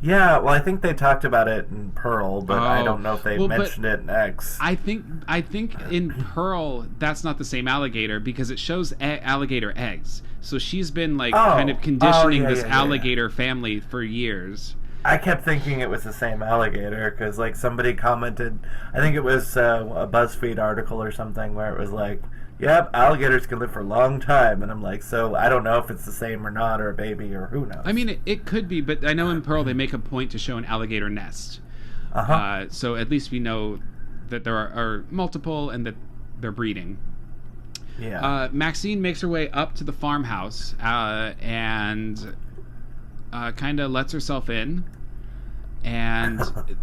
Yeah, well, I think they talked about it in Pearl, but I don't know if they mentioned it in X.
I think in Pearl, that's not the same alligator, because it shows alligator eggs. So she's been kind of conditioning this alligator family for years.
I kept thinking it was the same alligator, because somebody commented, I think it was a BuzzFeed article or something, where it was like, yep, alligators can live for a long time. And I'm like, so I don't know if it's the same or not, or a baby, or who knows. I
mean, it could be, but I know in Pearl they make a point to show an alligator nest. So at least we know that there are multiple and that they're breeding.
Yeah.
Maxine makes her way up to the farmhouse and kind of lets herself in. And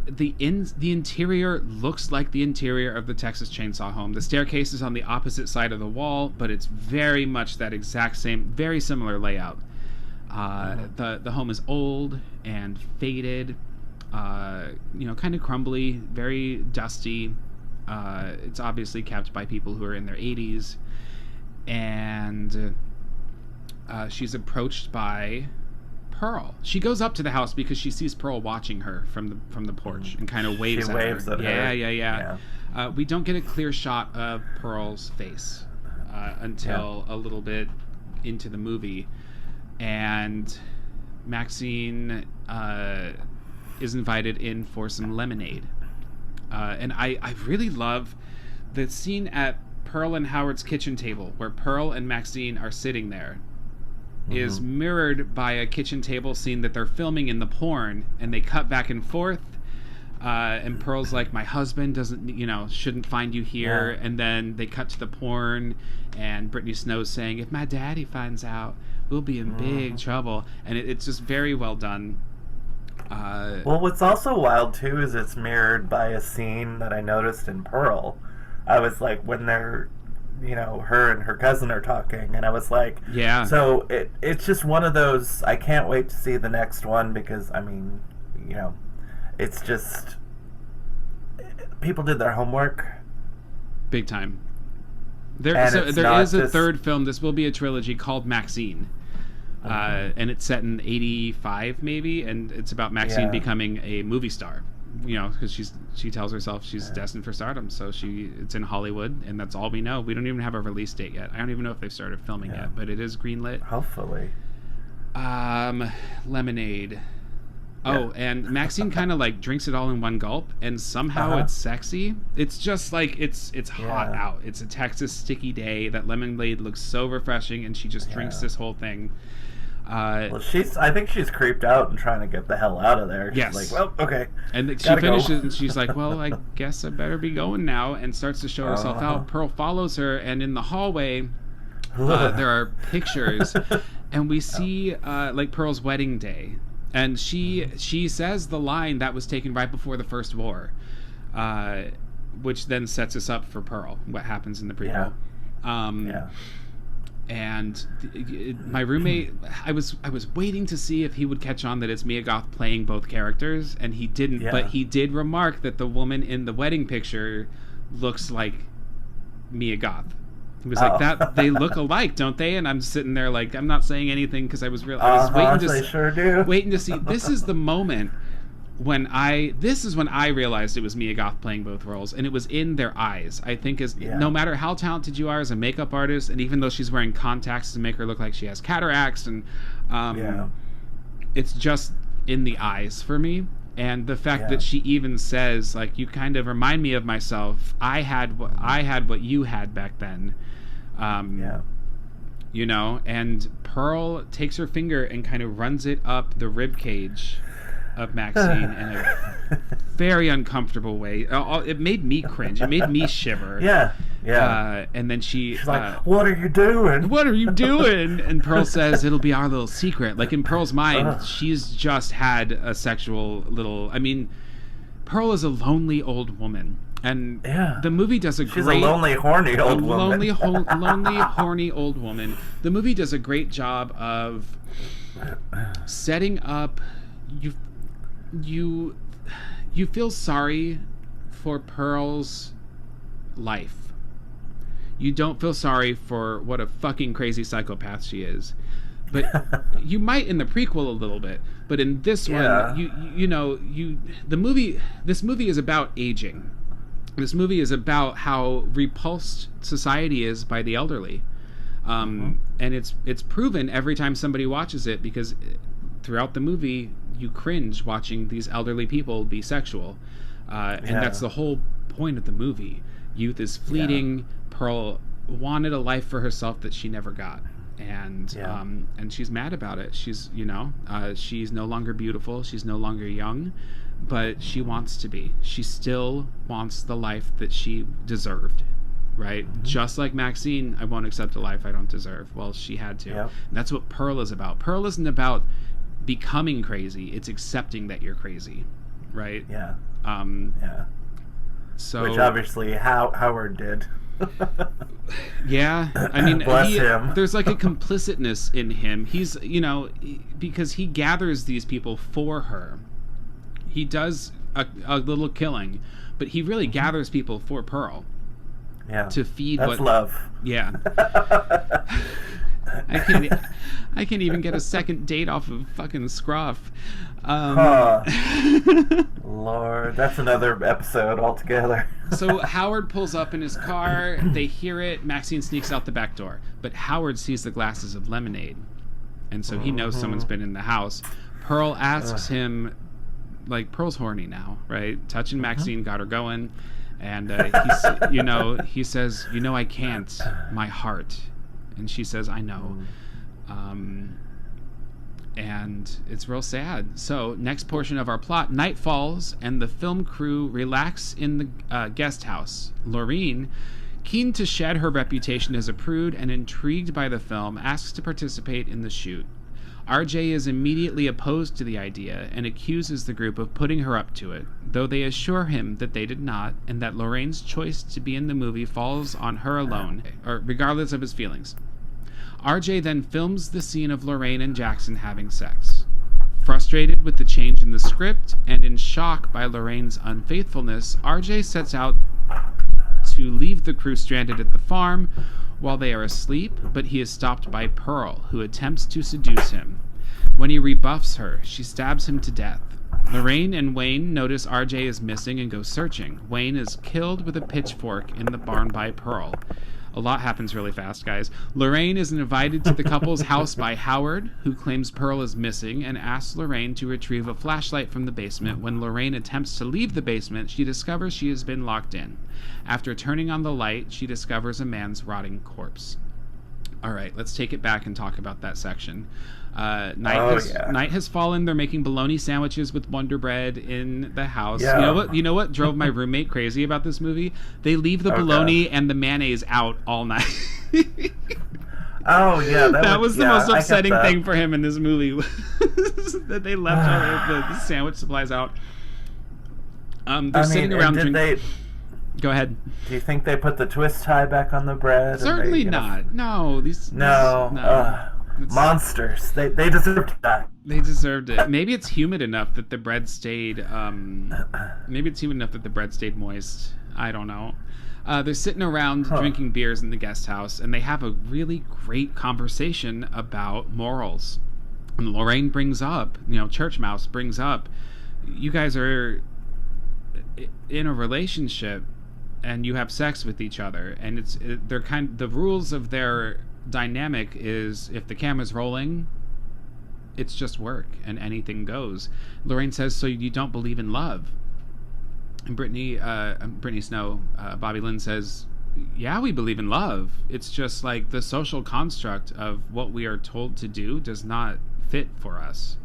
the interior looks like the interior of the Texas Chainsaw home. The staircase is on the opposite side of the wall, but it's very much that exact same, very similar layout. The home is old and faded, kind of crumbly, very dusty. It's obviously kept by people who are in their 80s. And she's approached by Pearl. She goes up to the house because she sees Pearl watching her from the porch and kind of waves at her.
At her.
Yeah. We don't get a clear shot of Pearl's face until a little bit into the movie, and Maxine is invited in for some lemonade. And I really love the scene at Pearl and Howard's kitchen table where Pearl and Maxine are sitting there. Is mirrored by a kitchen table scene that they're filming in the porn, and they cut back and forth, and Pearl's like, my husband shouldn't find you here, and then they cut to the porn, and Brittany Snow's saying, if my daddy finds out, we'll be in big trouble, and it's just very well done.
Well, what's also wild too is it's mirrored by a scene that I noticed in Pearl. I was like, when they're her and her cousin are talking, and I was like,
yeah.
So it's just one of those, I can't wait to see the next one, because it's just, people did their homework
big time. There is a third film. This will be a trilogy called Maxine, and it's set in 85 maybe, and it's about Maxine becoming a movie star. because she tells herself she's destined for stardom. So it's in Hollywood, and that's all we know. We don't even have a release date yet. I don't even know if they've started filming yet, but it is greenlit.
Hopefully.
Lemonade. Oh, and Maxine kind of like drinks it all in one gulp, and somehow it's sexy. It's just like it's hot out. It's a Texas sticky day. That lemonade looks so refreshing, and she just drinks this whole thing.
Well, I think she's creeped out and trying to get the hell out of there.
Yes.
She's like, well, okay.
And she finishes, and she's like, well, I guess I better be going now, and starts to show herself out. Pearl follows her, and in the hallway, there are pictures, and we see like Pearl's wedding day. And she says the line that was taken right before the First War, which then sets us up for Pearl, what happens in the prequel. And my roommate, I was waiting to see if he would catch on that it's Mia Goth playing both characters, and he didn't. But he did remark that the woman in the wedding picture looks like Mia Goth. He was like, that they look alike, don't they? And I'm sitting there like, I'm not saying anything because I was waiting to see. This is the moment when I realized it was Mia Goth playing both roles, and it was in their eyes. I think no matter how talented you are as a makeup artist, and even though she's wearing contacts to make her look like she has cataracts, and it's just in the eyes for me. And the fact that she even says, like, you kind of remind me of myself. I had what you had back then. And Pearl takes her finger and kind of runs it up the rib cage of Maxine in a very uncomfortable way. It made me cringe. It made me shiver. And then she's
like, what are you doing?
What are you doing? And Pearl says, it'll be our little secret. Like, in Pearl's mind, she's just had a sexual little... I mean, Pearl is a lonely old woman. And the movie does a great...
She's a lonely, horny old woman.
Lonely, horny old woman. The movie does a great job of setting up... You feel sorry for Pearl's life. You don't feel sorry for what a fucking crazy psychopath she is. But you might in the prequel a little bit. But in this one, this movie is about aging. This movie is about how repulsed society is by the elderly. And it's proven every time somebody watches it, because throughout the movie you cringe watching these elderly people be sexual. And that's the whole point of the movie. Youth is fleeting. Pearl wanted a life for herself that she never got, and she's mad about it. She's she's no longer beautiful, she's no longer young, but she wants to be. She still wants the life that she deserved, right? Just like Maxine, I won't accept a life I don't deserve. Well, she had to. And that's what Pearl is about. Pearl isn't about becoming crazy, it's accepting that you're crazy, right? So,
which obviously Howard did.
I mean,
bless him.
There's like a complicitness in him. He's, because he gathers these people for her. He does a little killing, but he really gathers people for Pearl. To feed
that's love.
I can't even get a second date off of fucking Scruff.
Lord, that's another episode altogether.
So Howard pulls up in his car. They hear it. Maxine sneaks out the back door, but Howard sees the glasses of lemonade, and so he knows someone's been in the house. Pearl asks him, like, Pearl's horny now, right? Touching Maxine got her going, and he says, I can't. My heart. And she says, I know. And it's real sad. So, next portion of our plot, night falls, and the film crew relax in the guest house. Lorene, keen to shed her reputation as a prude and intrigued by the film, asks to participate in the shoot. RJ is immediately opposed to the idea and accuses the group of putting her up to it, though they assure him that they did not, and that Lorraine's choice to be in the movie falls on her alone, or regardless of his feelings. RJ then films the scene of Lorraine and Jackson having sex. Frustrated with the change in the script and in shock by Lorraine's unfaithfulness, RJ sets out to leave the crew stranded at the farm while they are asleep, but he is stopped by Pearl, who attempts to seduce him. When he rebuffs her, she stabs him to death. Lorraine and Wayne notice RJ is missing and go searching. Wayne is killed with a pitchfork in the barn by Pearl. A lot happens really fast, guys. Lorraine is invited to the couple's house by Howard, who claims Pearl is missing and asks Lorraine to retrieve a flashlight from the basement. When Lorraine attempts to leave the basement, she discovers she has been locked in. After turning on the light, she discovers a man's rotting corpse. All right, let's take it back and talk about that section. Night has fallen. They're making bologna sandwiches with Wonder Bread in the house.
Yeah.
You know what drove my roommate crazy about this movie? They leave the bologna and the mayonnaise out all night.
That
was the most upsetting thing for him in this movie. That they left all the sandwich supplies out. They're sitting around drinking. Go ahead.
Do you think they put the twist tie back on the bread?
Certainly not. No.
Monsters. They deserved that.
They deserved it. Maybe it's humid enough that the bread stayed. Moist. I don't know. They're sitting around drinking beers in the guest house, and they have a really great conversation about morals. And Lorraine brings up, Church Mouse brings up, you guys are in a relationship, and you have sex with each other, and the rules of their dynamic is if the camera's rolling, it's just work and anything goes. Lorraine says, so you don't believe in love? And Brittany Snow, Bobby Lynn says, yeah, we believe in love. It's just like the social construct of what we are told to do does not fit for us.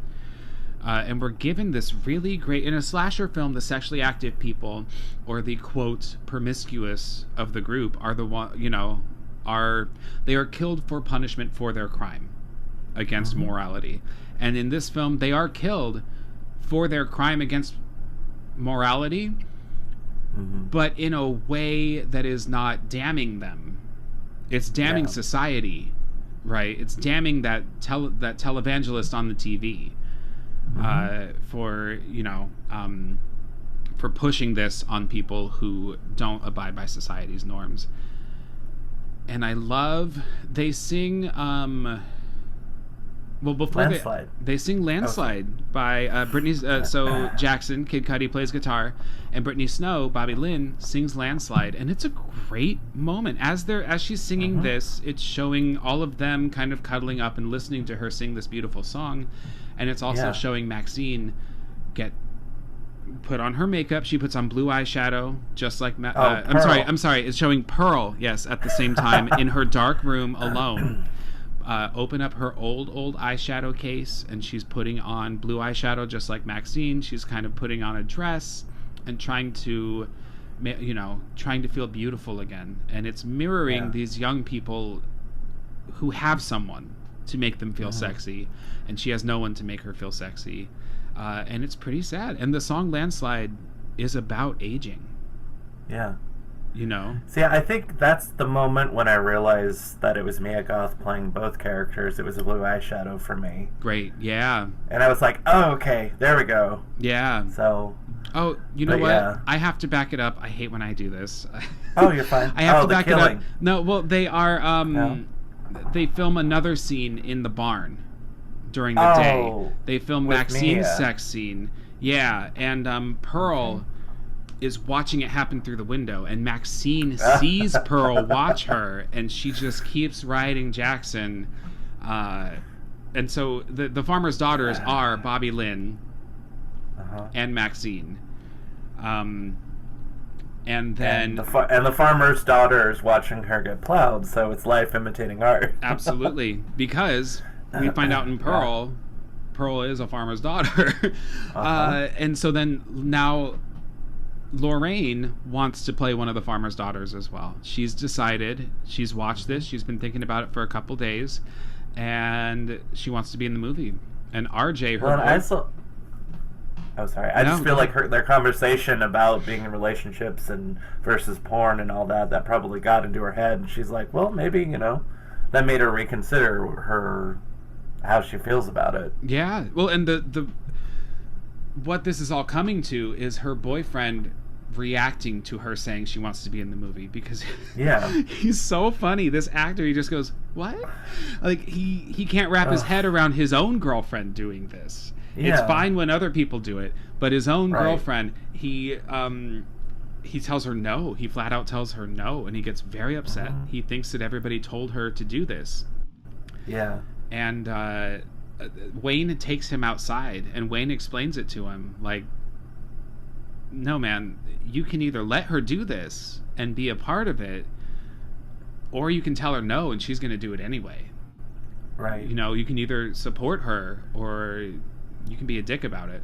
And we're given this really great, in a slasher film, the sexually active people, or the quote promiscuous of the group, are the one, they are killed for punishment for their crime against morality. And in this film, they are killed for their crime against morality, but in a way that is not damning them. It's damning society, right? It's damning that televangelist on the TV. For pushing this on people who don't abide by society's norms. And I love, they sing,
Landslide.
They sing Landslide by Brittany's, so Jackson, Kid Cudi, plays guitar, and Brittany Snow, Bobby Lynn, sings Landslide, and it's a great moment. As she's singing this, it's showing all of them kind of cuddling up and listening to her sing this beautiful song, and it's also showing Maxine get put on her makeup. She puts on blue eyeshadow, just like I'm sorry. It's showing Pearl, yes, at the same time in her dark room alone. Open up her old eyeshadow case, and she's putting on blue eyeshadow, just like Maxine. She's kind of putting on a dress and trying to feel beautiful again. And it's mirroring these young people who have someone to make them feel sexy, and she has no one to make her feel sexy. And it's pretty sad. And the song Landslide is about aging.
Yeah. See, I think that's the moment when I realized that it was Mia Goth playing both characters. It was a blue eyeshadow for me.
Great, yeah.
And I was like, oh, okay, there we go.
Yeah.
So...
Oh, you know what? Yeah. I have to back it up. I hate when I do this.
Oh, you're fine.
I have to back it up. No, well, they are... They film another scene in the barn during the day. They film Maxine's sex scene. Yeah, and Pearl is watching it happen through the window, and Maxine sees Pearl watch her, and she just keeps riding Jackson. And so the farmer's daughters are Bobby Lynn and Maxine. And then
the farmer's daughter is watching her get plowed, so it's life imitating art.
Absolutely, because we find out in Pearl is a farmer's daughter. And so then now Lorraine wants to play one of the farmer's daughters as well. She's decided, she's watched this, she's been thinking about it for a couple days, and she wants to be in the movie. And RJ, I just feel like their conversation about being in relationships and versus porn and all that probably got into her head, and she's like, well, maybe, that made her reconsider how she feels about it. Yeah. Well, and the what this is all coming to is her boyfriend reacting to her saying she wants to be in the movie, because he's so funny. This actor, he just goes, what? Like he can't wrap his head around his own girlfriend doing this. It's fine when other people do it, but his own girlfriend, he tells her no. He flat out tells her no, and he gets very upset. He thinks that everybody told her to do this.
Yeah.
And Wayne takes him outside, and Wayne explains it to him, like, no, man, you can either let her do this and be a part of it, or you can tell her no, and she's going to do it anyway.
Right.
You know, you can either support her, or you can be a dick about it.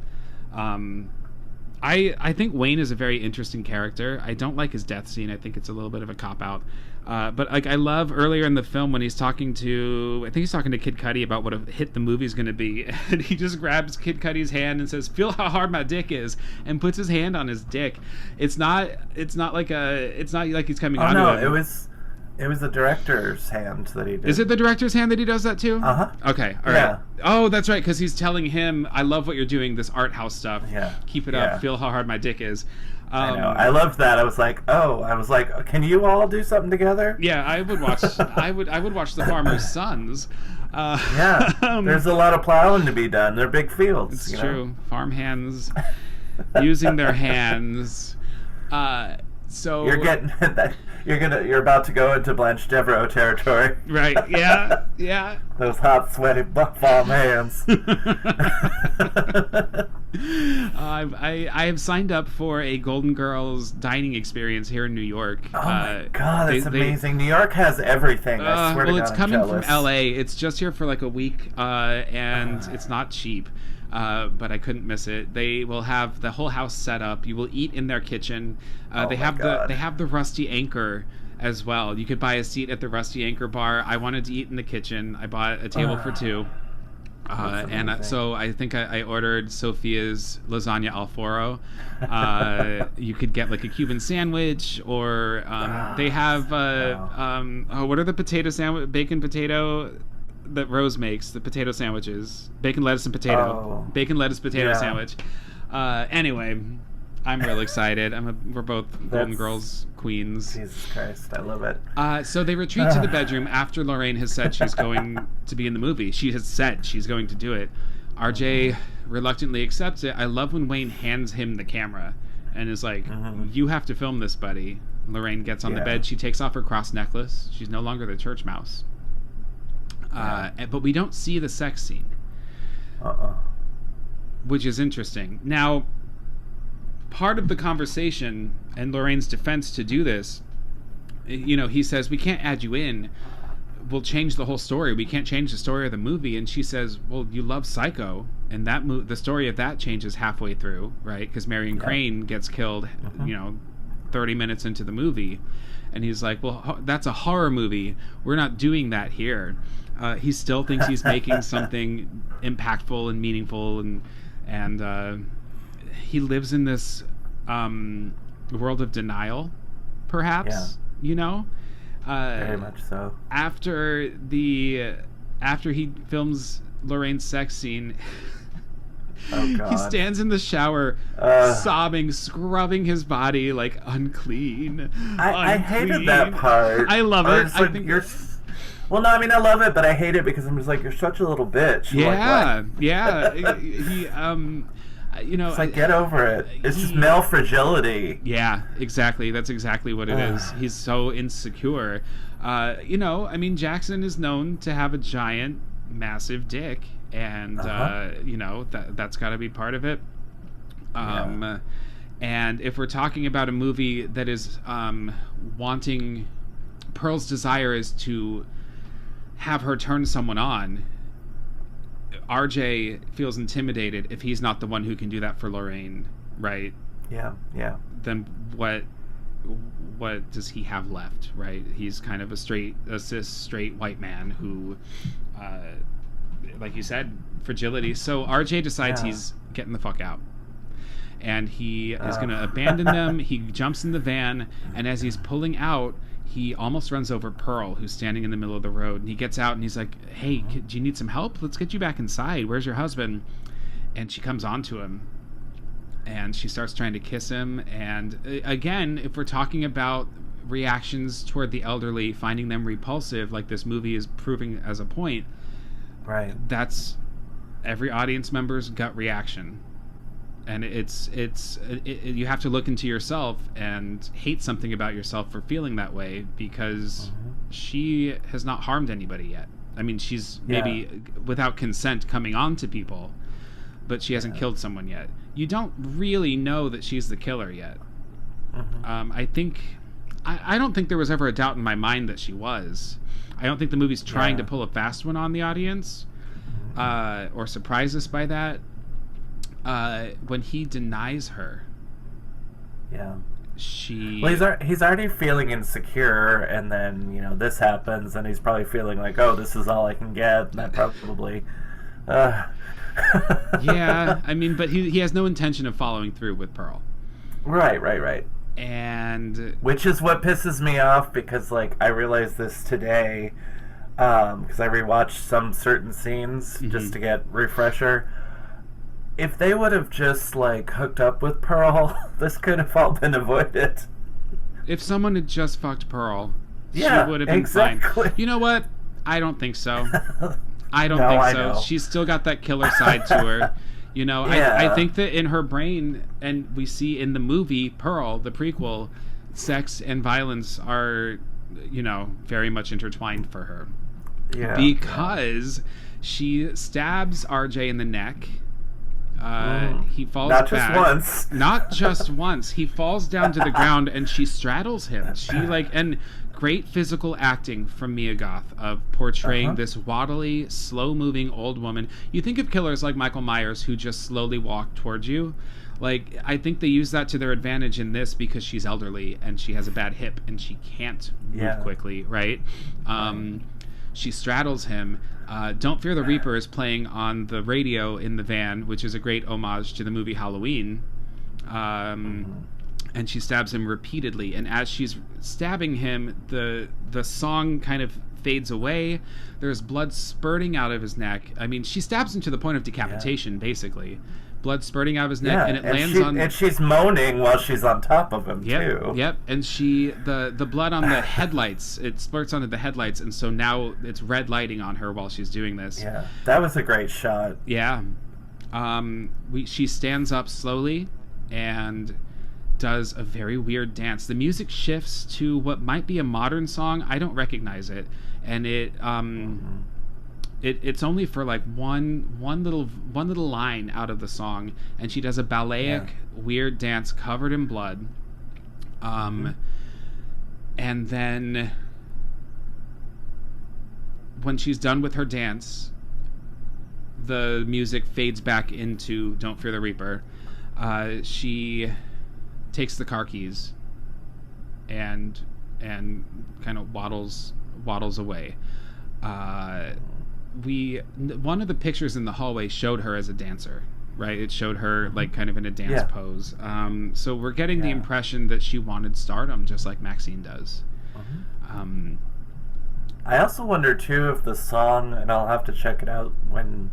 I think Wayne is a very interesting character. I don't like his death scene. I think it's a little bit of a cop-out. But like, I love earlier in the film when he's talking to, I think he's talking to Kid Cudi about what a hit the movie's going to be. And he just grabs Kid Cudi's hand and says, "Feel how hard my dick is," and puts his hand on his dick. It's not like he's coming on to him.
It was the director's hand that he did.
Is it the director's hand that he does that too?
Uh-huh.
Okay, all right. Oh, that's right, because he's telling him, "I love what you're doing, this art house stuff. Yeah. Keep it up. Feel how hard my dick is."
I know. I loved that. I was like, can you all do something together?
Yeah, I would watch. I would watch The Farmer's Sons.
There's a lot of plowing to be done. They're big fields.
It's true. Farm hands using their hands. So
you're getting that. You're about to go into Blanche Devereaux territory.
Right. Yeah. Yeah.
Those hot, sweaty farm hands.
I have signed up for a Golden Girls dining experience here in New York.
Oh my God, that's amazing. New York has everything. I swear to God,
it's coming from LA. It's just here for like a week, and it's not cheap. But I couldn't miss it. They will have the whole house set up. You will eat in their kitchen. They have the Rusty Anchor as well. You could buy a seat at the Rusty Anchor bar. I wanted to eat in the kitchen. I bought a table for two. So I think I ordered Sophia's lasagna Alforo. You could get like a Cuban sandwich, or they have what are the potato sandwich, bacon potato that Rose makes, the potato sandwiches, bacon, lettuce, and potato. Bacon, lettuce, potato sandwich. Anyway, I'm real excited. We're both Golden Girls queens.
Jesus Christ, I love it.
So they retreat to the bedroom after Lorraine has said she's going to be in the movie. She has said she's going to do it. RJ reluctantly accepts it. I love when Wayne hands him the camera and is like, "You have to film this, buddy." Lorraine gets on the bed. She takes off her cross necklace. She's no longer the church mouse. But we don't see the sex scene. Which is interesting. Now, part of the conversation and Lorraine's defense to do this, you know, he says, "We can't add you in. We'll change the whole story. We can't change the story of the movie." And she says, "Well, you love Psycho, and that the story of that changes halfway through, right? Because Marion Crane gets killed, 30 minutes into the movie." And he's like, "Well, that's a horror movie. We're not doing that here." He still thinks he's making something impactful and meaningful, and he lives in this world of denial, perhaps.
Very much so.
After he films Lorraine's sex scene, he stands in the shower, sobbing, scrubbing his body like unclean.
I hated that part.
I love it.
I think you're. Well, no, I mean, I love it, but I hate it because I'm just like, you're such a little bitch.
It's
like, get over it. It's just male fragility.
Yeah, exactly. That's exactly what it is. He's so insecure. I mean, Jackson is known to have a giant, massive dick, and that's got to be part of it. And if we're talking about a movie that is wanting, Pearl's desire is to have her turn someone on, RJ feels intimidated if he's not the one who can do that for Lorraine, right?
Yeah.
Then what does he have left, right? He's kind of a cis straight white man who, like you said, fragility. So RJ decides he's getting the fuck out. And he is going to abandon them. He jumps in the van, and as he's pulling out, he almost runs over Pearl, who's standing in the middle of the road. And he gets out, and he's like, "Hey, do you need some help? Let's get you back inside. Where's your husband?" And she comes on to him, and she starts trying to kiss him. And again, if we're talking about reactions toward the elderly, finding them repulsive, like this movie is proving as a point,
right?
That's every audience member's gut reaction. And you have to look into yourself and hate something about yourself for feeling that way, because she has not harmed anybody yet. I mean, she's maybe without consent coming on to people, but she hasn't killed someone yet. You don't really know that she's the killer yet. I don't think there was ever a doubt in my mind that she was. I don't think the movie's trying to pull a fast one on the audience, or surprise us by that. When he denies her,
he's already feeling insecure, and then this happens, and he's probably feeling like, oh, this is all I can get, and that probably
yeah, I mean, but he has no intention of following through with Pearl.
Right.
And
which is what pisses me off, because like I realized this today, because I rewatched some certain scenes just to get refresher. If they would have just like hooked up with Pearl, this could have all been avoided.
If someone had just fucked Pearl, she would have been fine. You know what? I don't think so. I don't think so. She's still got that killer side to her. I think that in her brain, and we see in the movie Pearl, the prequel, sex and violence are, very much intertwined for her. Yeah. Because she stabs RJ in the neck. He falls back. Not just once. He falls down to the ground, and she straddles him. And great physical acting from Mia Goth of portraying this waddly, slow-moving old woman. You think of killers like Michael Myers who just slowly walk towards you. Like, I think they use that to their advantage in this because she's elderly and she has a bad hip and she can't move quickly, right? She straddles him. Don't Fear the Reaper is playing on the radio in the van, which is a great homage to the movie Halloween. And she stabs him repeatedly. And as she's stabbing him, the song kind of fades away. There's blood spurting out of his neck. I mean, she stabs him to the point of decapitation, basically. Blood spurting out of his neck, and it lands on...
And she's moaning while she's on top of him, too.
Yep, and the blood on the headlights, it splurts onto the headlights, and so now it's red lighting on her while she's doing this.
Yeah, that was a great shot.
Yeah. She stands up slowly and does a very weird dance. The music shifts to what might be a modern song. I don't recognize it. And it's only for like one little line out of the song, and she does a ballet weird dance covered in blood. And then when she's done with her dance, the music fades back into Don't Fear the Reaper. She takes the car keys and kind of waddles away. One of the pictures in the hallway showed her as a dancer, right? It showed her like kind of in a dance pose. So we're getting the impression that she wanted stardom, just like Maxine does.
I also wonder too if the song, and I'll have to check it out when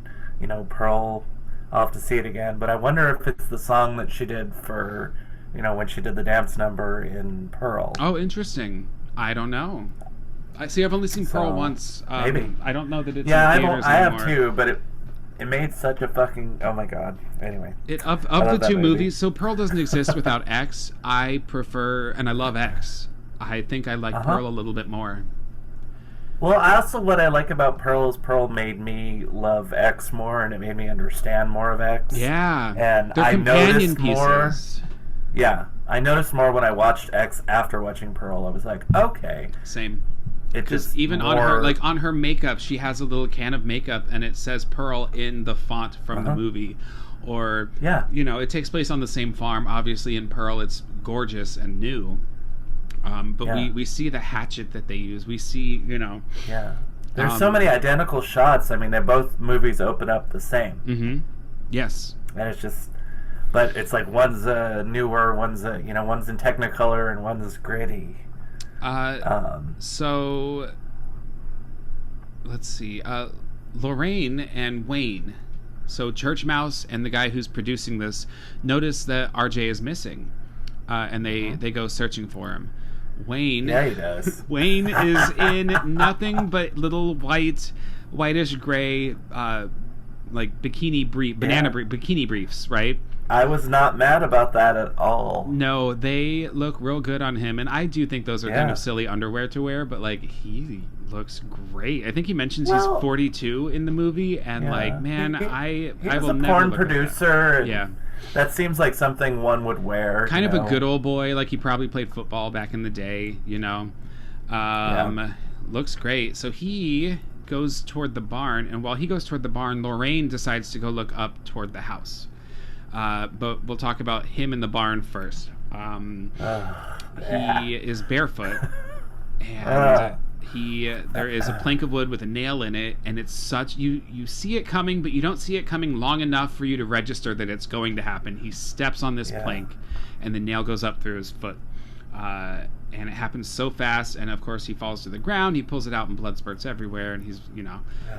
Pearl, I'll have to see it again, but I wonder if it's the song that she did for when she did the dance number in Pearl.
Oh, interesting. I don't know. I've only seen Pearl once.
Maybe.
I don't know that it's in
I
theaters anymore.
have too, but it made such a fucking... Oh my god. Anyway.
Of the two movies, so Pearl doesn't exist without X. I prefer, and I love X. I think I like Pearl a little bit more.
Well, also what I like about Pearl is Pearl made me love X more, and it made me understand more of X.
Yeah.
And
they're
I
companion
noticed more...
pieces.
Yeah. I noticed more when I watched X after watching Pearl. I was like, okay.
Same.
It just
even
more...
on her makeup, she has a little can of makeup and it says Pearl in the font from the movie. Or it takes place on the same farm. Obviously in Pearl it's gorgeous and new. But we see the hatchet that they use. We see,
There's so many identical shots. I mean, both movies open up the same.
Mm-hmm. Yes.
And it's just, but it's like one's newer, one's one's in Technicolor and one's gritty.
So let's see. Lorraine and Wayne, so Church Mouse and the guy who's producing this, notice that RJ is missing, and they go searching for him. Wayne,
he does.
Wayne is in nothing but little whitish gray bikini briefs, right?
I was not mad about that at all.
No, they look real good on him, and I do think those are kind of silly underwear to wear, but like he looks great. I think he mentions he's 42 in the movie, and man, I will never. He's a porn
producer. And that seems like something one would wear.
Kind of a good old boy, like he probably played football back in the day, you know. Looks great. So he goes toward the barn, and while he goes toward the barn, Lorraine decides to go look up toward the house. But we'll talk about him in the barn first. He is barefoot, and there is a plank of wood with a nail in it, and it's such you see it coming, but you don't see it coming long enough for you to register that it's going to happen. He steps on this plank, and the nail goes up through his foot, and it happens so fast. And of course, he falls to the ground. He pulls it out, and blood spurts everywhere. And he's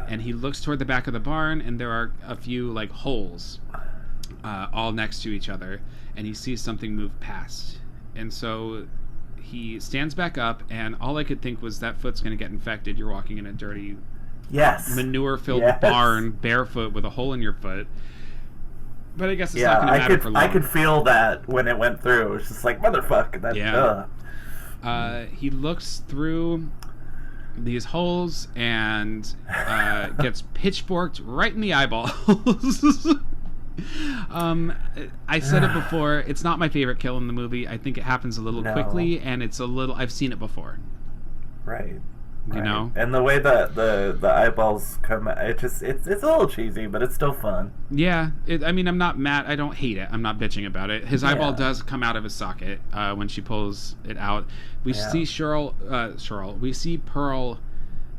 and he looks toward the back of the barn, and there are a few like holes. All next to each other, and he sees something move past, and so he stands back up, and all I could think was that foot's going to get infected. You're walking in a dirty, manure-filled barn barefoot with a hole in your foot. But I guess it's not going to matter for long.
I could feel that when it went through. It was just like, motherfucker.
He looks through these holes and gets pitchforked right in the eyeballs. I said it before, it's not my favorite kill in the movie. I think it happens a little quickly, and it's a little, I've seen it before.
Right.
You know?
And the way that the eyeballs come, it's a little cheesy, but it's still fun.
Yeah. I'm not mad. I don't hate it. I'm not bitching about it. His eyeball does come out of his socket when she pulls it out. We see we see Pearl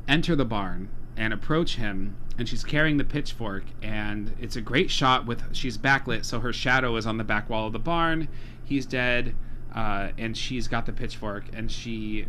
enter the barn and approach him, and she's carrying the pitchfork, and it's a great shot she's backlit, so her shadow is on the back wall of the barn. He's dead, and she's got the pitchfork, and she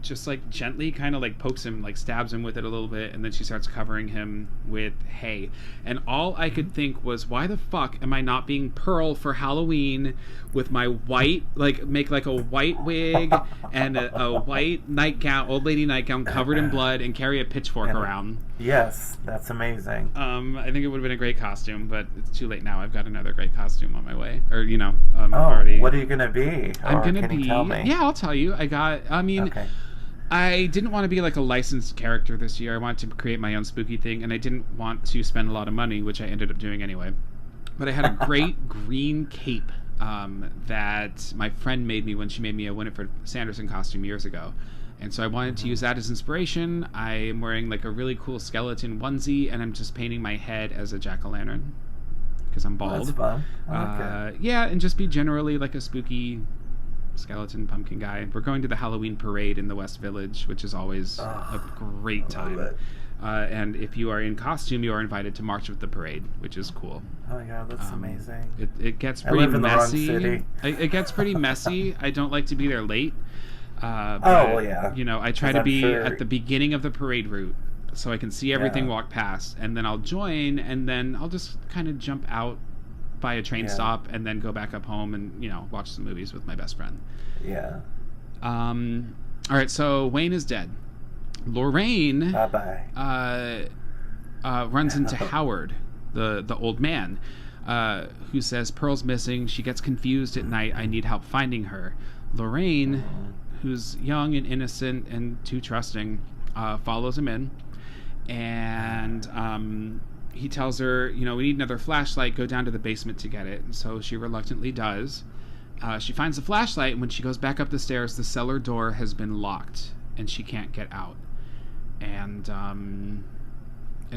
just like gently kind of like pokes him, like stabs him with it a little bit, and then she starts covering him with hay. And all I could think was, why the fuck am I not being Pearl for Halloween with my white, make like a white wig and a white nightgown, old lady nightgown covered in blood, and carry a pitchfork around?
Yes, that's amazing.
I think it would have been a great costume, but it's too late now. I've got another great costume on my way. Or, already.
What are you gonna be?
I'm gonna be.
Tell me?
Yeah, I'll tell you. Okay. I didn't want to be like a licensed character this year. I wanted to create my own spooky thing, and I didn't want to spend a lot of money, which I ended up doing anyway. But I had a great green cape that my friend made me when she made me a Winifred Sanderson costume years ago. And so I wanted to use that as inspiration. I am wearing like a really cool skeleton onesie, and I'm just painting my head as a jack-o'-lantern because I'm bald.
That's fun. Okay.
Yeah, and just be generally like a spooky skeleton pumpkin guy. We're going to the Halloween parade in the West Village, which is always a great time. And if you are in costume, you are invited to march with the parade, which is cool.
Oh my god, that's amazing.
It gets pretty messy.
The wrong city.
It gets pretty messy. I don't like to be there late. I try to be at the beginning of the parade route so I can see everything walk past, and then I'll join, and then I'll just kind of jump out by a train stop and then go back up home and watch some movies with my best friend. All right, so Wayne is dead. Lorraine runs into Howard, the old man, who says Pearl's missing. She gets confused at night. I need help finding her. Lorraine, who's young and innocent and too trusting, follows him in, and he tells her, we need another flashlight, go down to the basement to get it. And so she reluctantly does. She finds the flashlight, and when she goes back up the stairs, the cellar door has been locked, and she can't get out. And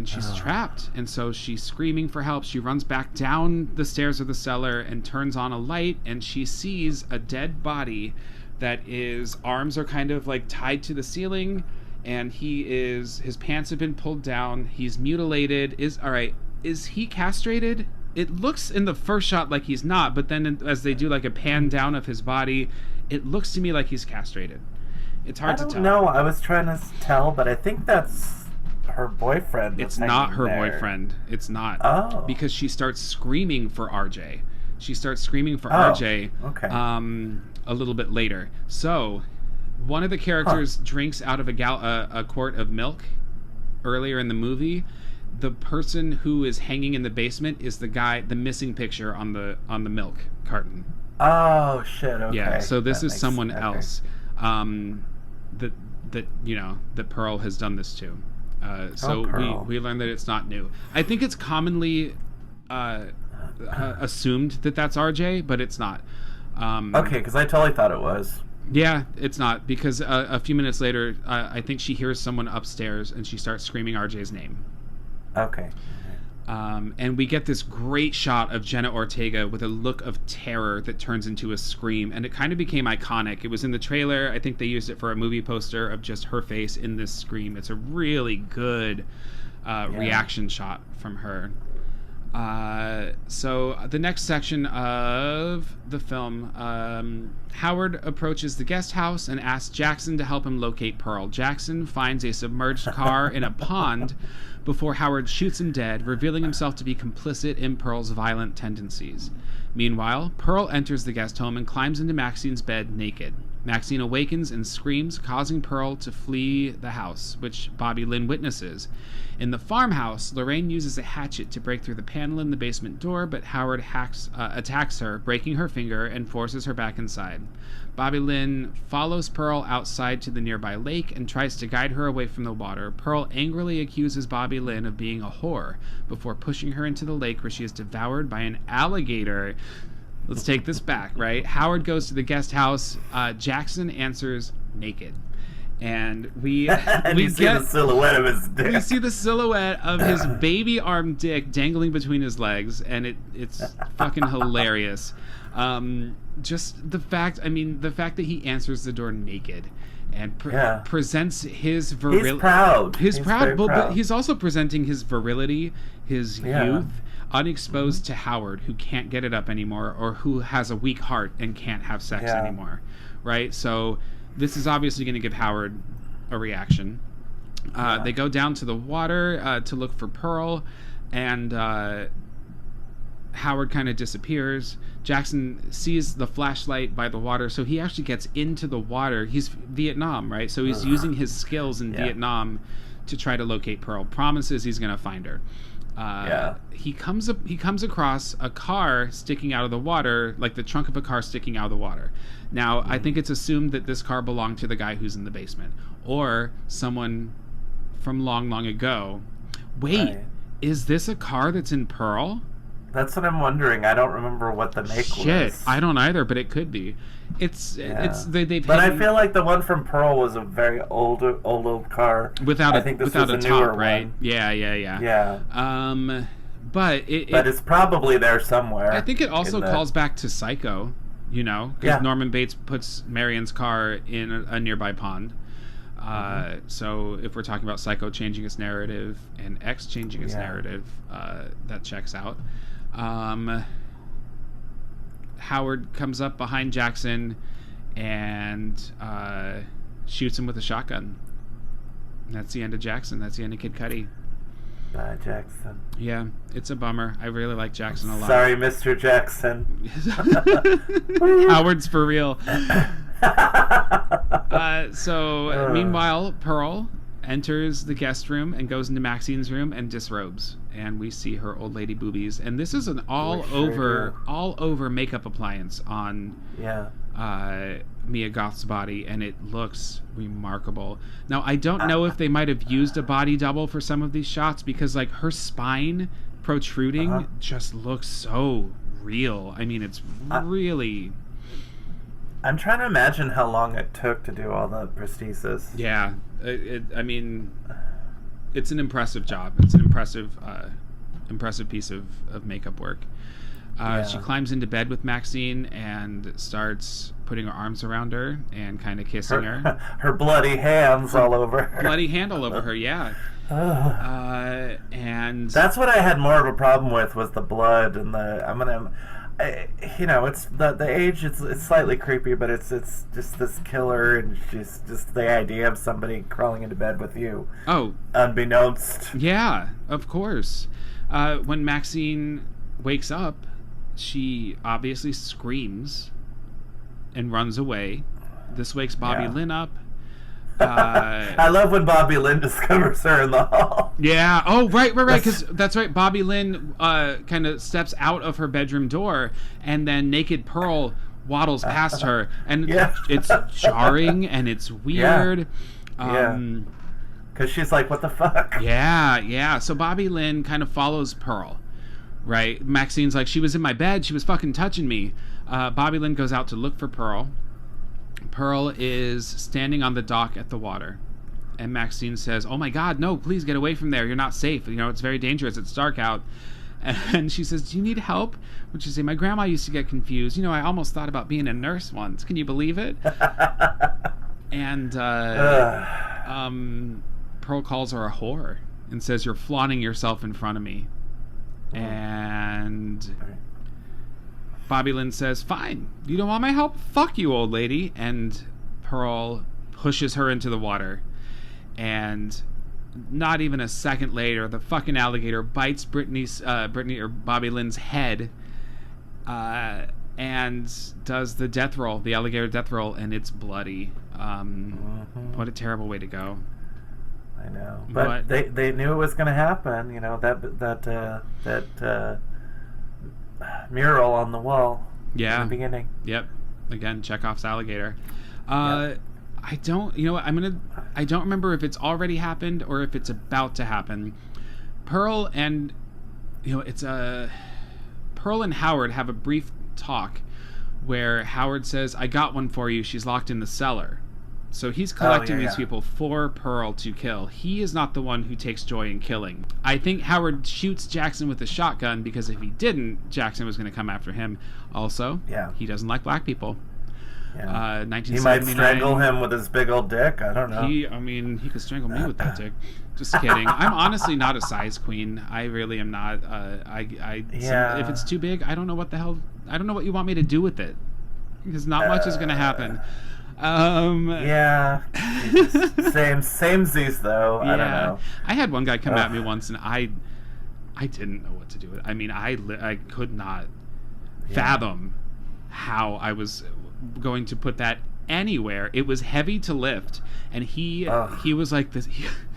she's trapped. And so she's screaming for help. She runs back down the stairs of the cellar and turns on a light, and she sees a dead body that his arms are kind of like tied to the ceiling, and his pants have been pulled down. He's mutilated. Is he castrated? It looks in the first shot like he's not, but then as they do like a pan down of his body, it looks to me like he's castrated. It's hard to tell.
No, I was trying to tell, but I think that's her boyfriend.
It's not her boyfriend. It's not.
Oh.
Because she starts screaming for RJ. RJ.
Okay.
A little bit later. So, one of the characters drinks out of a quart of milk earlier in the movie. The person who is hanging in the basement is the missing picture on the milk carton.
Oh shit! Okay.
Yeah. So this is someone else. That Pearl has done this to. So we learned that it's not new. I think it's commonly assumed that that's RJ, but it's not.
Okay, because I totally thought it was.
Yeah, it's not, because a few minutes later, I think she hears someone upstairs and she starts screaming RJ's name.
Okay.
And we get this great shot of Jenna Ortega with a look of terror that turns into a scream, and it kind of became iconic. It was in the trailer. I think they used it for a movie poster of just her face in this scream. It's a really good reaction shot from her. So the next section of the film, Howard approaches the guest house and asks Jackson to help him locate Pearl. Jackson finds a submerged car in a pond before Howard shoots him dead, revealing himself to be complicit in Pearl's violent tendencies. Meanwhile, Pearl enters the guest home and climbs into Maxine's bed naked. Maxine awakens and screams, causing Pearl to flee the house, which Bobby Lynn witnesses. In the farmhouse, Lorraine uses a hatchet to break through the panel in the basement door, but Howard attacks her, breaking her finger, and forces her back inside. Bobby Lynn follows Pearl outside to the nearby lake and tries to guide her away from the water. Pearl angrily accuses Bobby Lynn of being a whore before pushing her into the lake, where she is devoured by an alligator. Let's take this back, right? Howard goes to the guest house. Jackson answers naked. And we
see the silhouette of his dick.
We see the silhouette of his baby arm dick dangling between his legs, and it's fucking hilarious. Just the fact that he answers the door naked and presents his virility.
He's proud.
He's proud, but he's also presenting his virility, his youth, unexposed to Howard, who can't get it up anymore, or who has a weak heart and can't have sex anymore, right? So this is obviously going to give Howard a reaction. They go down to the water to look for Pearl, and Howard kind of disappears. Jackson sees the flashlight by the water, so he actually gets into the water. He's Vietnam, right? So he's using his skills in Vietnam to try to locate Pearl. Promises he's going to find her. He comes across a car sticking out of the water, like the trunk of a car sticking out of the water. Now, I think it's assumed that this car belonged to the guy who's in the basement, or someone from long, long ago. Wait, is this a car that's in Pearl?
That's what I'm wondering. I don't remember what the make was.
Shit, I don't either, but it could be. But
I feel like the one from Pearl was a very old car.
Without a top, right? One. Yeah. But
it's probably there somewhere.
I think it also calls back to Psycho, because Norman Bates puts Marion's car in a nearby pond. So if we're talking about Psycho changing its narrative and X changing its narrative, that checks out. Howard comes up behind Jackson and shoots him with a shotgun. And that's the end of Jackson. That's the end of Kid Cudi.
Bye, Jackson.
Yeah, it's a bummer. I really like Jackson a lot.
Sorry, Mr. Jackson.
Howard's for real. Meanwhile, Pearl enters the guest room and goes into Maxine's room and disrobes, and we see her old lady boobies. And this is an all over makeup appliance on Mia Goth's body, and it looks remarkable. Now, I don't know if they might have used a body double for some of these shots, because like her spine protruding just looks so real. I mean, it's really...
I'm trying to imagine how long it took to do all the prosthesis.
Yeah, it's an impressive job. It's an impressive piece of makeup work. She climbs into bed with Maxine and starts putting her arms around her and kind of kissing her.
Her bloody hands all over her.
Bloody hand all over her, yeah. And
that's what I had more of a problem with, was the blood and it's the age. It's slightly creepy, but it's just this killer, and just the idea of somebody crawling into bed with you.
Oh,
unbeknownst.
Yeah, of course. When Maxine wakes up, she obviously screams and runs away. This wakes Bobby Lynn up.
I love when Bobby Lynn discovers her in the hall.
Yeah. Oh, right. Because that's right. Bobby Lynn kind of steps out of her bedroom door, and then naked Pearl waddles past her, and it's jarring and it's weird.
Because she's like, what the fuck?
Yeah. So Bobby Lynn kind of follows Pearl, right? Maxine's like, she was in my bed. She was fucking touching me. Bobby Lynn goes out to look for Pearl. Pearl is standing on the dock at the water. And Maxine says, oh my God, no, please get away from there. You're not safe. It's very dangerous. It's dark out. And she says, do you need help? Which is, my grandma used to get confused. I almost thought about being a nurse once. Can you believe it? And Pearl calls her a whore and says, you're flaunting yourself in front of me. And Bobby Lynn says, fine. You don't want my help? Fuck you, old lady. And Pearl pushes her into the water. And not even a second later, the fucking alligator bites Brittany or Bobby Lynn's head, and does the death roll, the alligator death roll, and it's bloody. What a terrible way to go.
I know, but they knew it was going to happen. That mural on the wall.
Yeah.
In the beginning.
Yep. Again, Chekhov's alligator. I don't remember if it's already happened or if it's about to happen. Pearl and Howard have a brief talk where Howard says, I got one for you. She's locked in the cellar. So he's collecting these people for Pearl to kill. He is not the one who takes joy in killing. I think Howard shoots Jackson with a shotgun because if he didn't, Jackson was going to come after him. Also, he doesn't like black people.
Yeah. He might strangle him with his big old dick. I don't know.
He could strangle me with that dick. Just kidding. I'm honestly not a size queen. I really am not. If it's too big, I don't know what the hell. I don't know what you want me to do with it. Because not much is going to happen.
Same Z's though. I don't know.
I had one guy come at me once, and I didn't know what to do with it. I mean, I could not fathom how I was going to put that anywhere. It was heavy to lift, and he was like this.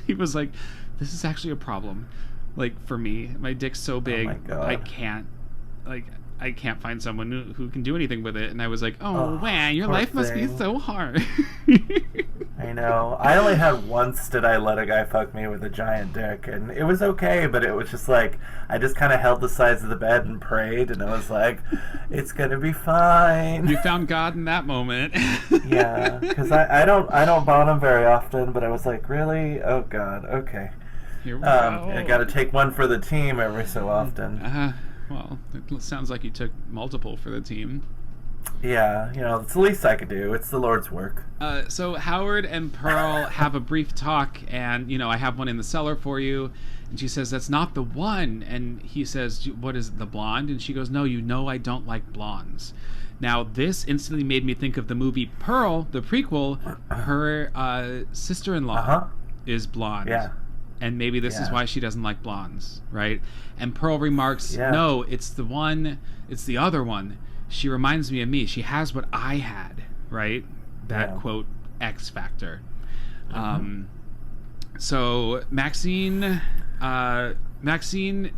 He was like, this is actually a problem. Like, for me, my dick's so big, I can't find someone who can do anything with it. And I was like, man, your life must be so hard.
I know. I only had once did I let a guy fuck me with a giant dick, and it was okay, but it was just like, I just kind of held the sides of the bed and prayed, and I was like, it's gonna be fine.
You found God in that moment.
Yeah, because I don't bottom very often, but I was like, really? Oh God, okay.
Here we go.
I gotta take one for the team every so often.
Well, it sounds like you took multiple for the team.
Yeah, it's the least I could do. It's the Lord's work.
So Howard and Pearl have a brief talk, and, I have one in the cellar for you. And she says, that's not the one. And he says, what is it, the blonde? And she goes, no, I don't like blondes. Now, this instantly made me think of the movie Pearl, the prequel. Her sister-in-law is blonde.
Yeah.
And maybe this is why she doesn't like blondes, right? And Pearl remarks, no, it's the other one. She reminds me of me. She has what I had, right? That, quote, X factor. So Maxine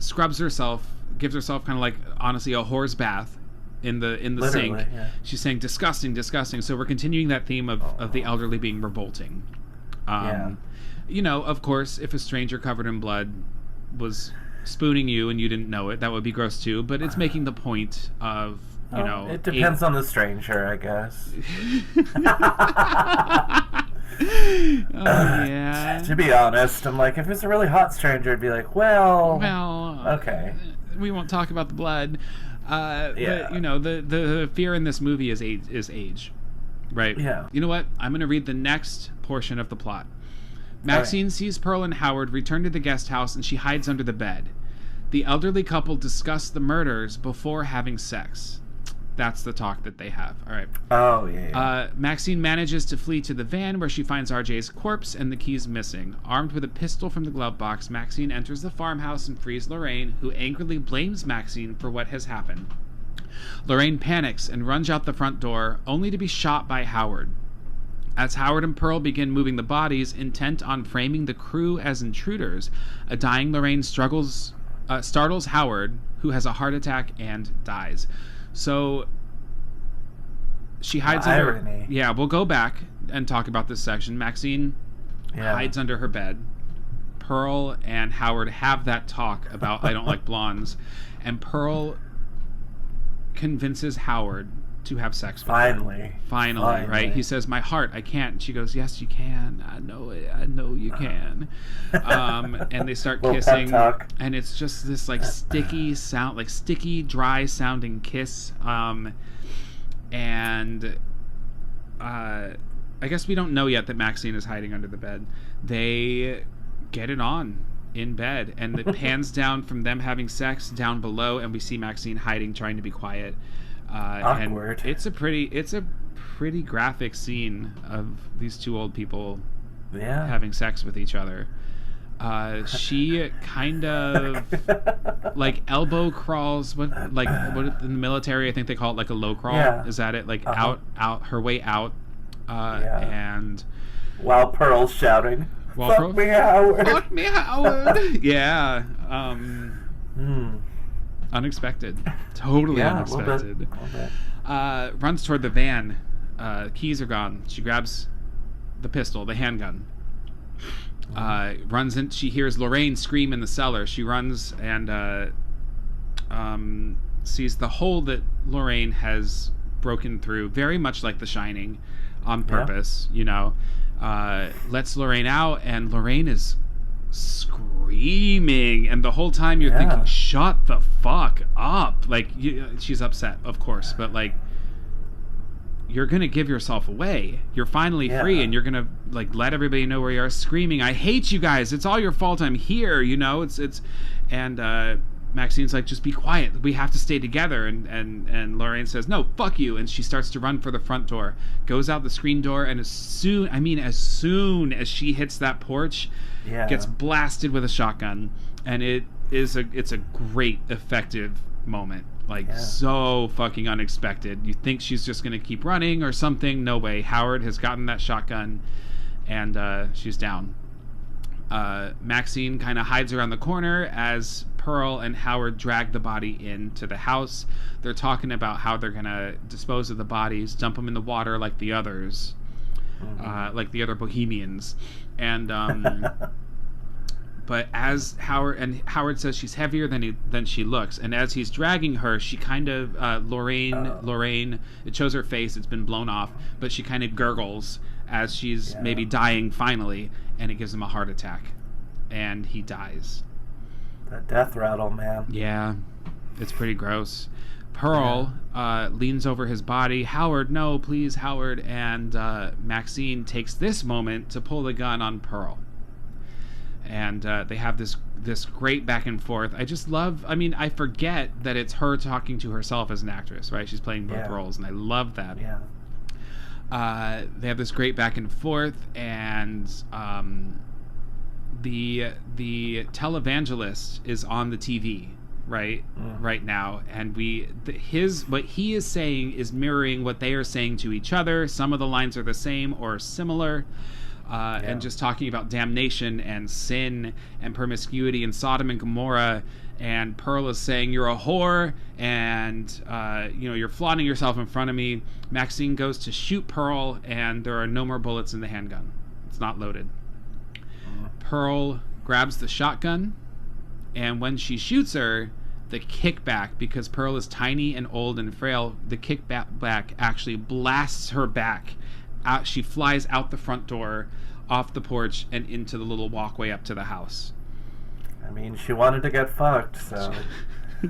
scrubs herself, gives herself kind of like, honestly, a whore's bath in the sink. Yeah. She's saying, disgusting, disgusting. So we're continuing that theme of the elderly being revolting. Of course, if a stranger covered in blood was spooning you and you didn't know it, that would be gross too. But it's making the point of,
it depends on the stranger, I guess. To be honest, I'm like, if it's a really hot stranger, I'd be like, well, okay.
We won't talk about the blood. But, the fear in this movie is age. Right?
Yeah.
You know what? I'm going to read the next portion of the plot. Maxine sees Pearl and Howard return to the guest house, and she hides under the bed. The elderly couple discuss the murders before having sex. That's the talk that they have. All right.
Oh, yeah.
Maxine manages to flee to the van where she finds RJ's corpse and the keys missing. Armed with a pistol from the glove box, Maxine enters the farmhouse and frees Lorraine, who angrily blames Maxine for what has happened. Lorraine panics and runs out the front door, only to be shot by Howard. As Howard and Pearl begin moving the bodies, intent on framing the crew as intruders, a dying Lorraine startles Howard, who has a heart attack and dies. So she hides under...
Irony.
Yeah, we'll go back and talk about this section. Maxine hides under her bed. Pearl and Howard have that talk about I don't like blondes. And Pearl convinces Howard to have sex with her. Finally, right? He says, "My heart, I can't." And she goes, "Yes, you can. I know it. I know you can." And they start kissing, and it's just this like sticky sound, like sticky, dry sounding kiss. And I guess we don't know yet that Maxine is hiding under the bed. They get it on in bed, and it pans down from them having sex down below, and we see Maxine hiding, trying to be quiet.
Awkward.
And it's a pretty graphic scene of these two old people having sex with each other. She kind of like elbow crawls, what in the military I think they call it like a low crawl. Yeah. Is that it? Like out her way out, and
while Pearl's shouting, "Fuck me, Howard!
Fuck me, Howard!" Yeah. Unexpected. Totally unexpected. Runs toward the van. Keys are gone. She grabs the pistol, the handgun. Runs in. She hears Lorraine scream in the cellar. She runs and sees the hole that Lorraine has broken through, very much like The Shining, on purpose. You know, lets Lorraine out, and Lorraine is screaming, and the whole time you're thinking, shut the fuck up. Like, she's upset, of course, but like, you're gonna give yourself away. You're finally free, and you're gonna like let everybody know where you are, screaming, "I hate you guys, it's all your fault, I'm here," you know. It's and Maxine's like, "Just be quiet, we have to stay together," and Lorraine says, "No, fuck you," and she starts to run for the front door, goes out the screen door, and as soon as she hits that porch, gets blasted with a shotgun. And it's a great effective moment, like so fucking unexpected. You think she's just gonna keep running or something. No way. Howard has gotten that shotgun, and she's down. Maxine kind of hides around the corner as Pearl and Howard drag the body into the house. They're talking about how they're gonna dispose of the bodies, dump them in the water like the others, like the other bohemians. And but as Howard says she's heavier than she looks, and as he's dragging her, she kind of Lorraine, it shows her face, it's been blown off, but she kind of gurgles as she's maybe dying finally, and it gives him a heart attack, and he dies.
That death rattle, man.
Yeah, it's pretty gross. Pearl leans over his body. "Howard, no, please, Howard." And Maxine takes this moment to pull the gun on Pearl. And they have this great back and forth. I just love, I forget that it's her talking to herself as an actress, right? She's playing both roles, and I love that. Yeah. They have this great back and forth, and the televangelist is on the TV right now, and what he is saying is mirroring what they are saying to each other. Some of the lines are the same or similar. And just talking about damnation and sin and promiscuity and Sodom and Gomorrah, and Pearl is saying, "You're a whore, and you're flaunting yourself in front of me." Maxine goes to shoot Pearl, and there are no more bullets in the handgun. It's not loaded. Pearl grabs the shotgun, and when she shoots her, the kickback, because Pearl is tiny and old and frail, the kickback actually blasts her back out. She flies out the front door, off the porch, and into the little walkway up to the house.
She wanted to get fucked, so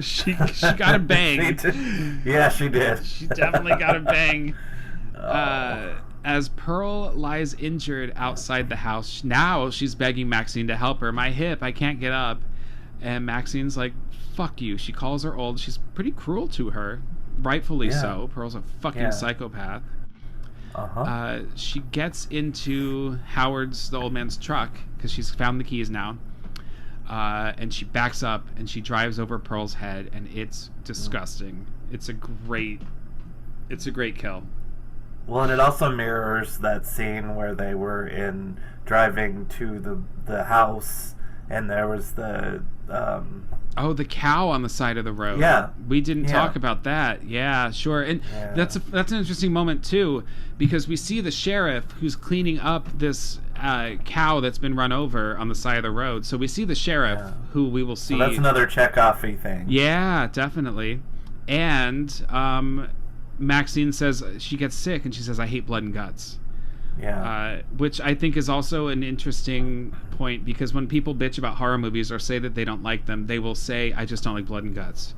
she got a bang.
She did.
She definitely got a bang. As Pearl lies injured outside the house, now she's begging Maxine to help her. "My hip, I can't get up." And Maxine's like, "Fuck you." She calls her old. She's pretty cruel to her, rightfully so. Pearl's a fucking psychopath. She gets into the old man's truck, because she's found the keys now, and she backs up and she drives over Pearl's head, and it's disgusting. It's a great kill.
Well, and it also mirrors that scene where they were driving to the house, and there was the
the cow on the side of the road.
Yeah,
we didn't talk about that. Yeah, sure. And that's an interesting moment too, because we see the sheriff who's cleaning up this cow that's been run over on the side of the road. So we see the sheriff who we will see.
So that's another Chekhov-y thing.
Yeah, definitely. And Maxine says she gets sick, and she says, "I hate blood and guts."
Yeah.
Which I think is also an interesting point, because when people bitch about horror movies or say that they don't like them, they will say, "I just don't like blood and guts."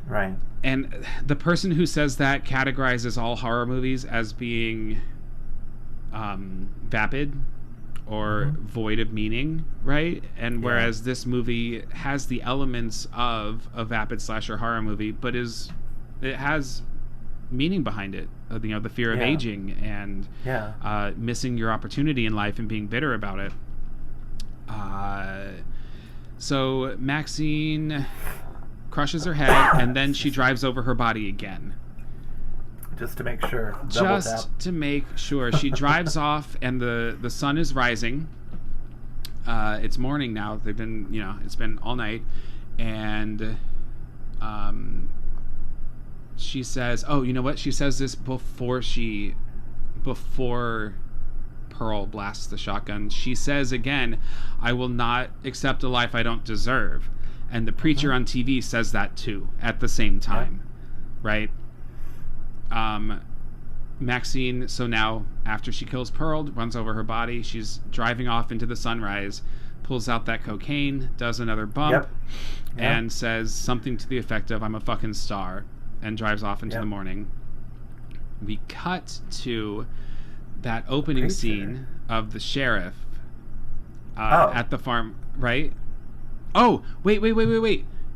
Right.
And the person who says that categorizes all horror movies as being vapid or void of meaning, right? And whereas this movie has the elements of a vapid slasher horror movie, but it has meaning behind it, the fear of aging and missing your opportunity in life and being bitter about it. So Maxine crushes her head, and then she drives over her body again.
Just to make sure.
To make sure. She drives off, and the sun is rising. It's morning now. They've been, it's been all night. And she says, oh, you know what? She says this before Pearl blasts the shotgun. She says again, "I will not accept a life I don't deserve." And the preacher on TV says that too at the same time, right? Maxine, so now after she kills Pearl, runs over her body, she's driving off into the sunrise, pulls out that cocaine, does another bump, and says something to the effect of, "I'm a fucking star," and drives off into the morning. We cut to that opening scene of the sheriff at the farm, right? Oh, wait.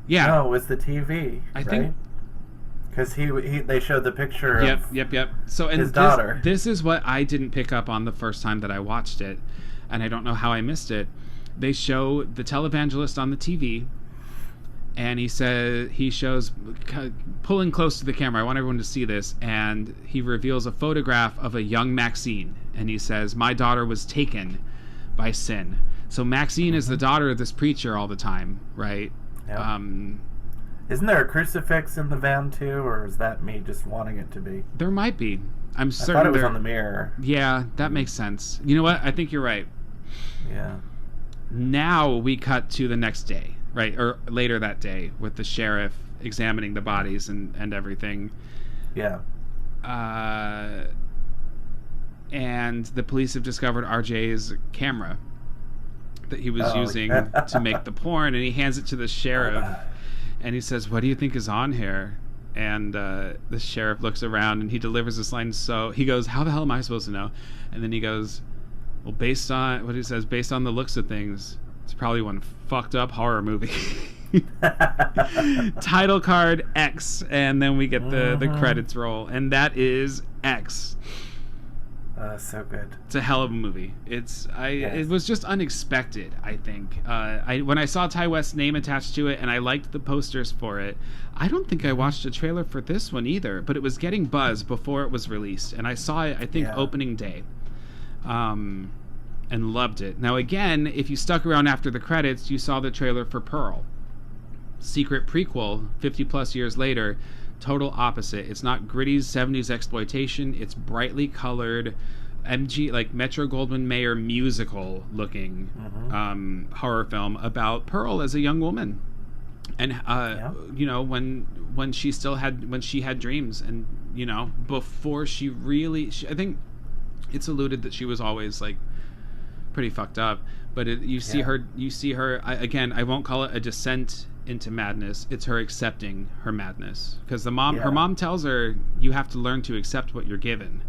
Yeah.
No, it was the TV,
I think.
Because they showed the picture of
So, and
his daughter.
This is what I didn't pick up on the first time that I watched it, and I don't know how I missed it. They show the televangelist on the TV, and he shows pulling close to the camera. I want everyone to see this, and he reveals a photograph of a young Maxine, and he says, "My daughter was taken by sin." So Maxine is the daughter of this preacher all the time, right?
Yep. Isn't there a crucifix in the van too, or is that me just wanting it to be?
There might be. I'm certain.
I thought it was on the mirror.
Yeah, that makes sense. You know what? I think you're right.
Yeah.
Now we cut to the next day, right? Or later that day, with the sheriff examining the bodies and everything.
Yeah.
And the police have discovered RJ's camera that he was using to make the porn, and he hands it to the sheriff. And he says, "What do you think is on here?" And the sheriff looks around, and he delivers this line. So he goes, "How the hell am I supposed to know?" And then he goes, "Well, based on what he says, based on the looks of things, it's probably one fucked up horror movie." Title card X, and then we get the credits roll, and that is X.
So good.
It's a hell of a movie. It was just unexpected, I think. When I saw Ty West's name attached to it, and I liked the posters for it, I don't think I watched a trailer for this one either, but it was getting buzz before it was released, and I saw it, I think, opening day, and loved it. Now again, if you stuck around after the credits, you saw the trailer for Pearl. Secret prequel, 50 plus years later. Total opposite. It's not gritty 70s exploitation. It's brightly colored like Metro-Goldwyn-Mayer musical looking horror film about Pearl as a young woman, and when she had dreams, and before she really, I think it's alluded that she was always like pretty fucked up, but you see her again, I won't call it a descent into madness, it's her accepting her madness, because her mom tells her, "You have to learn to accept what you're given,"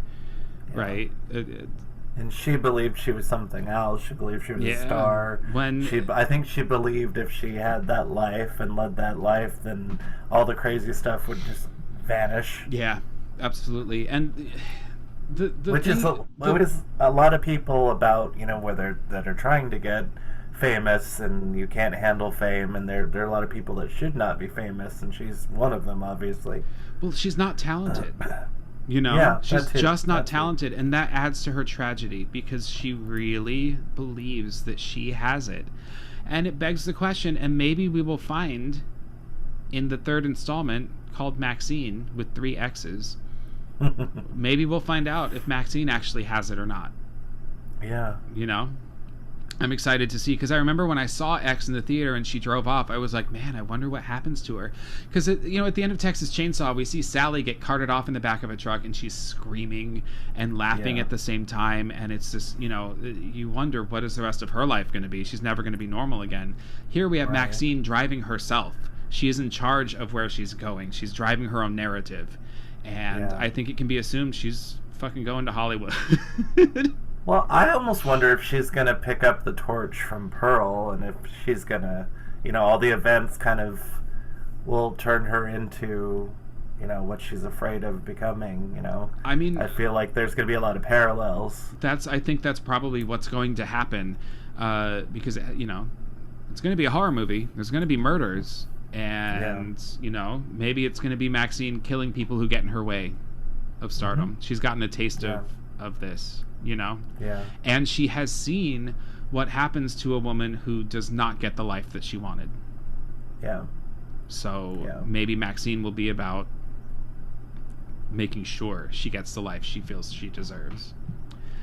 right?
And she believed she was something else. She believed she was a star. I think she believed if she had that life and led that life, then all the crazy stuff would just vanish.
Yeah, absolutely. And
which is a lot of people about that are trying to get famous, and you can't handle fame, and there are a lot of people that should not be famous, and she's one of them, obviously.
Well, she's not talented. You know,
Yeah,
she's just not
that's
talented, and that adds to her tragedy because she really believes that she has it. And it begs the question, and maybe we will find in the third installment called Maxine with 3 X's, maybe we'll find out if Maxine actually has it or not.
Yeah.
You know? I'm excited to see, because I remember when I saw X in the theater and she drove off, I was like, man, I wonder what happens to her. Because, you know, at the end of Texas Chainsaw, we see Sally get carted off in the back of a truck, and she's screaming and laughing at the same time, and it's just, you know, you wonder, what is the rest of her life going to be? She's never going to be normal again. Here we have Maxine driving herself. She is in charge of where she's going. She's driving her own narrative. And I think it can be assumed she's fucking going to Hollywood.
Well, I almost wonder if she's going to pick up the torch from Pearl, and if she's going to, you know, all the events kind of will turn her into, you know, what she's afraid of becoming, you know.
I mean,
I feel like there's going to be a lot of parallels.
I think that's probably what's going to happen, because, you know, it's going to be a horror movie. There's going to be murders, and, you know, maybe it's going to be Maxine killing people who get in her way of stardom. She's gotten a taste of this. You know?
Yeah.
And she has seen what happens to a woman who does not get the life that she wanted.
Yeah.
So maybe Maxine will be about making sure she gets the life she feels she deserves.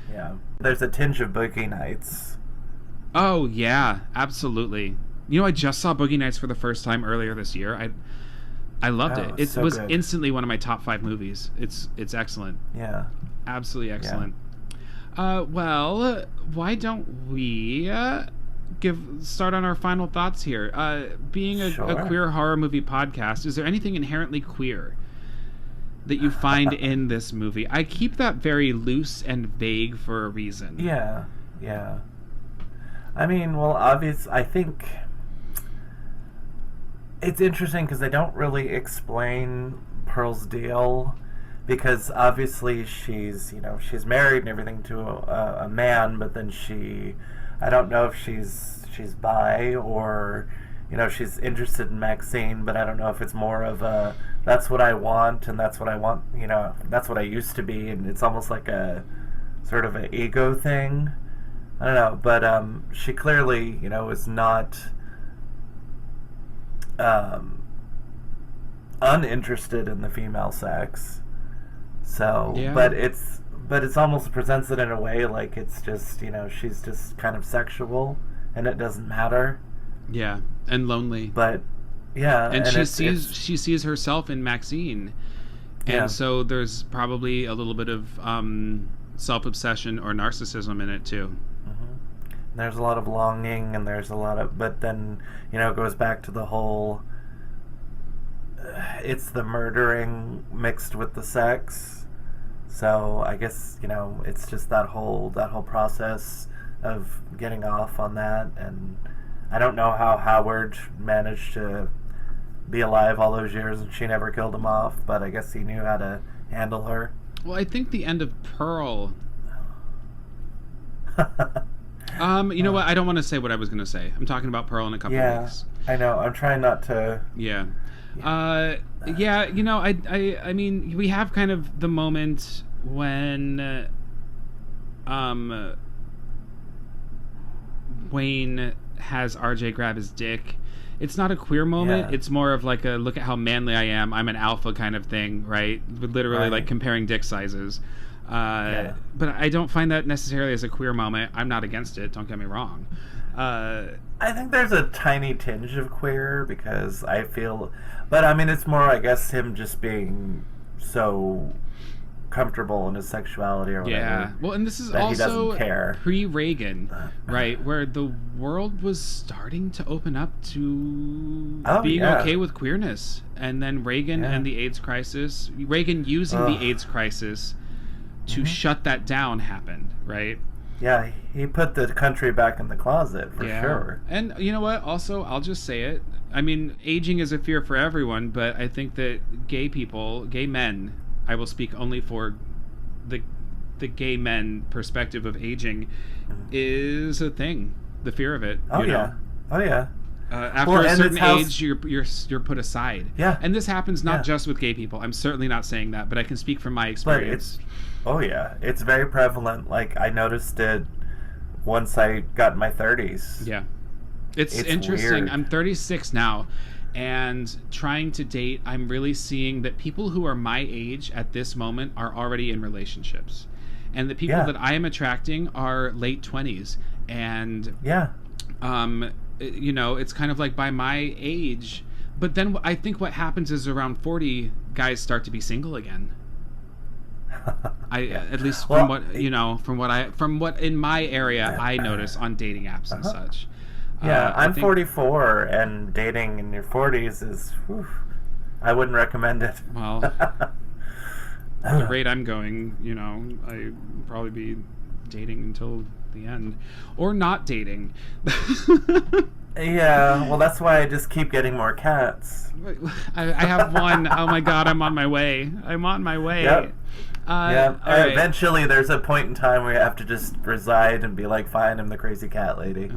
Yeah. There's a tinge of Boogie Nights.
Oh, yeah. Absolutely. You know, I just saw Boogie Nights for the first time earlier this year. I loved it. It was instantly one of my top 5 movies. It's excellent.
Yeah.
Absolutely excellent. Well, why don't we start on our final thoughts here? Being a queer horror movie podcast, is there anything inherently queer that you find in this movie? I keep that very loose and vague for a reason.
Yeah. I mean, well, I think it's interesting because they don't really explain Pearl's deal. Because obviously she's married and everything to a man, but then I don't know if she's bi, or, you know, she's interested in Maxine, but I don't know if it's more of a, that's what I want, and that's what I want, you know, that's what I used to be, and it's almost like a sort of an ego thing. I don't know, but she clearly, you know, is not uninterested in the female sex. So, but it's almost presents it in a way like it's just, you know, she's just kind of sexual, and it doesn't matter. Yeah,
and lonely.
But and
she sees herself in Maxine, and so there's probably a little bit of self-obsession or narcissism in it too.
Mm-hmm. There's a lot of longing, and there's a lot of, but then, you know, it goes back to the whole. It's the murdering mixed with the sex. So I guess, you know, it's just that whole process of getting off on that, and I don't know how Howard managed to be alive all those years and she never killed him off, but I guess he knew how to handle her.
Well, I think the end of Pearl. You know what? I don't want to say what I was going to say. I'm talking about Pearl in a couple of weeks.
I know. I'm trying not to.
Yeah. You know, I mean, we have kind of the moment when Wayne has RJ grab his dick. It's not a queer moment. It's more of like a look at how manly I am. I'm an alpha kind of thing, right? Literally like comparing dick sizes. But I don't find that necessarily as a queer moment. I'm not against it. Don't get me wrong.
I think there's a tiny tinge of queer because I feel, but I mean, it's more, I guess, him just being so comfortable in his sexuality or whatever.
Yeah. Well, and this is also pre-Reagan, right? Where the world was starting to open up to being okay with queerness. And then Reagan and the AIDS crisis, Reagan using the AIDS crisis to shut that down happened, right?
Yeah, he put the country back in the closet, for sure.
And you know what? Also, I'll just say it. I mean, aging is a fear for everyone, but I think that gay men, I will speak only for the gay men perspective of aging, is a thing. The fear of it.
Oh, yeah.
After a certain age, you're put aside.
Yeah.
And this happens not just with gay people. I'm certainly not saying that, but I can speak from my experience.
It's very prevalent. Like, I noticed it once I got in my 30s.
Yeah. It's interesting. Weird. I'm 36 now, and trying to date, I'm really seeing that people who are my age at this moment are already in relationships. And the people that I am attracting are late 20s. And it's kind of like by my age. But then I think what happens is around 40, guys start to be single again. At least from what in my area I notice on dating apps and such.
I'm 44, and dating in your 40s is, I wouldn't recommend it.
Well, at the rate I'm going, I'd probably be dating until the end, or not dating.
Yeah, well, that's why I just keep getting more cats.
I have one. Oh my god, I'm on my way. Yep.
Right.
Eventually
there's a point in time where you have to just reside and be like, fine, I'm the crazy cat lady.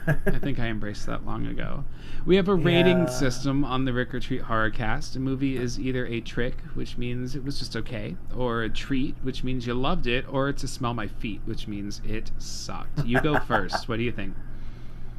I think I embraced that long ago. We have a rating system on the Rick or Treat Horrorcast. A movie is either a trick, which means it was just okay, or a treat, which means you loved it, or it's a smell my feet, which means it sucked. You go first. What do you think?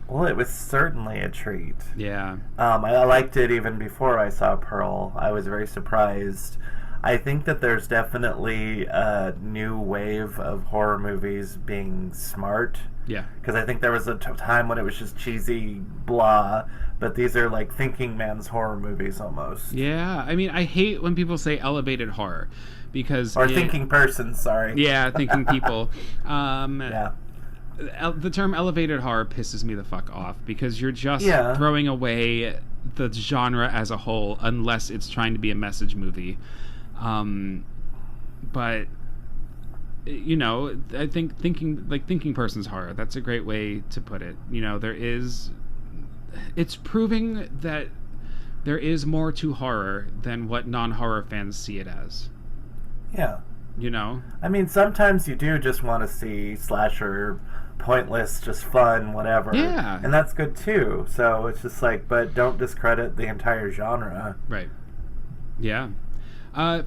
Well, it was certainly a treat.
Yeah.
I liked it even before I saw Pearl. I was very surprised. I think that there's definitely a new wave of horror movies being smart.
Yeah.
Because I think there was a time when it was just cheesy blah, but these are like thinking man's horror movies almost.
Yeah. I mean, I hate when people say elevated horror because...
Or thinking persons, sorry.
Yeah, thinking people. The term elevated horror pisses me the fuck off because you're just throwing away the genre as a whole unless it's trying to be a message movie. But I think thinking person's horror, that's a great way to put it. It's proving that there is more to horror than what non-horror fans see it as.
Yeah. I mean, sometimes you do just want to see slasher, pointless, just fun, whatever.
Yeah.
And that's good too. So it's just like, but don't discredit the entire genre.
Right. Yeah.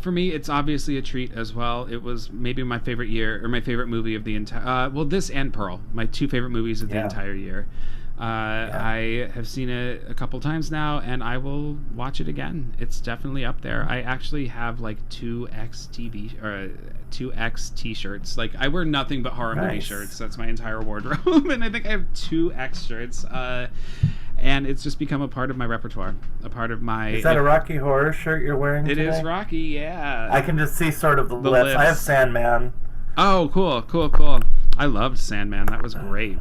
For me, it's obviously a treat as well. It was maybe my favorite year, or my favorite movie of the entire... this and Pearl, my two favorite movies of the entire year. I have seen it a couple times now, and I will watch it again. It's definitely up there. I actually have like 2X t-shirts. Like, I wear nothing but horror movie shirts. That's my entire wardrobe. And I think I have 2X shirts. And it's just become a part of my repertoire, a part of my...
Is that a Rocky Horror shirt you're wearing today?
It is Rocky, yeah.
I can just see sort of the lips. I have Sandman.
Oh, cool. I loved Sandman. That was great.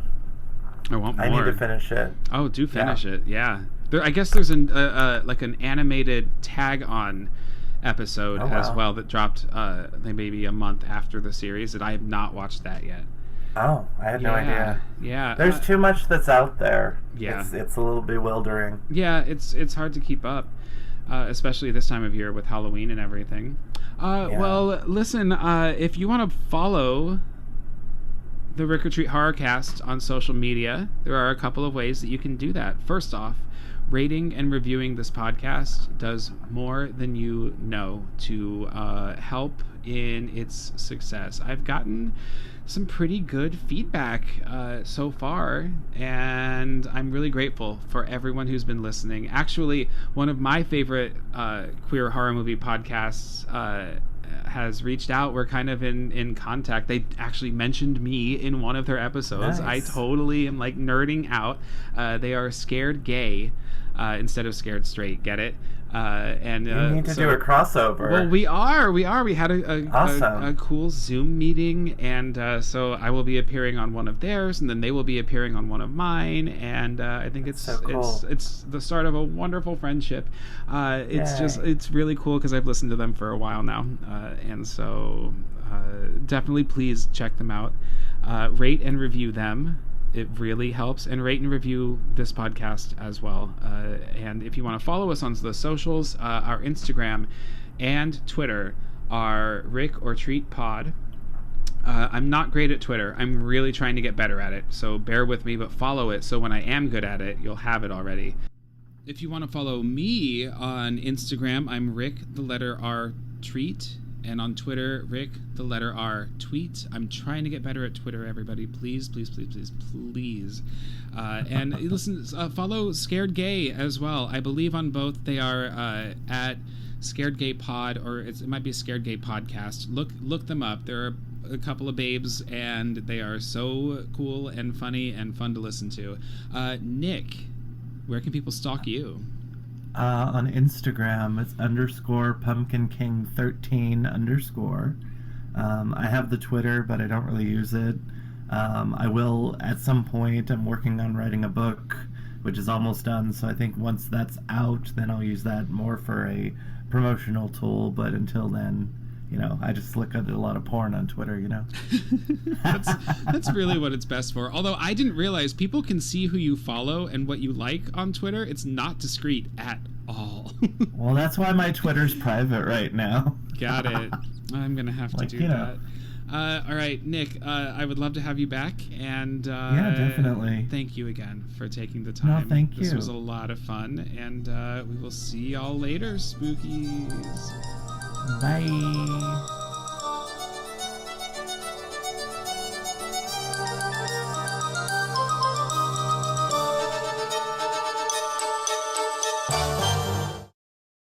I want more.
I need to finish it.
Oh, do finish it, yeah. I guess there's an animated tag-on episode as well that dropped maybe a month after the series, and I have not watched that yet.
Oh, I had no idea.
Yeah.
There's too much that's out there.
Yeah.
It's a little bewildering.
Yeah, it's hard to keep up, especially this time of year with Halloween and everything. Well, listen, if you want to follow the Rick or Treat Horrorcast on social media, there are a couple of ways that you can do that. First off, rating and reviewing this podcast does more than you know to help in its success. I've gotten some pretty good feedback so far, and I'm really grateful for everyone who's been listening. Actually, one of my favorite queer horror movie podcasts has reached out. We're kind of in contact. They actually mentioned me in one of their episodes.
Nice.
I totally am like nerding out. They are Scared Gay instead of Scared Straight. Get it? And
you need to do a crossover.
Well, we are. We had
awesome.
a cool Zoom meeting, and so I will be appearing on one of theirs, and then they will be appearing on one of mine. And I think it's
so cool.
it's the start of a wonderful friendship. It's really cool because I've listened to them for a while now, and so definitely please check them out. Rate and review them. It really helps. And rate and review this podcast as well. And if you want to follow us on the socials, our Instagram and Twitter are Rick or Treat Pod. I'm not great at Twitter. I'm really trying to get better at it, so bear with me, but follow it so when I am good at it, you'll have it already. If you want to follow me on Instagram, I'm Rick, the letter R, Treat. And on Twitter, Rick, the letter R, Tweet. I'm trying to get better at Twitter, everybody. Please, please, please, please, please. And listen, follow Scared Gay as well. I believe on both they are at Scared Gay Pod, or it might be a Scared Gay Podcast. Look them up. There are a couple of babes, and they are so cool and funny and fun to listen to. Nick, where can people stalk you?
On Instagram, it's _PumpkinKing13_. I have the Twitter, but I don't really use it. I will at some point. I'm working on writing a book, which is almost done. So I think once that's out, then I'll use that more for a promotional tool. But until then, I just look at a lot of porn on Twitter,
That's really what it's best for. Although I didn't realize people can see who you follow and what you like on Twitter. It's not discreet at all.
Well, that's why my Twitter's private right now.
Got it. I'm going to have to do that. All right, Nick, I would love to have you back. And
yeah, definitely.
Thank you again for taking the time.
No, thank you.
This was a lot of fun. And we will see y'all later, spookies.
Bye.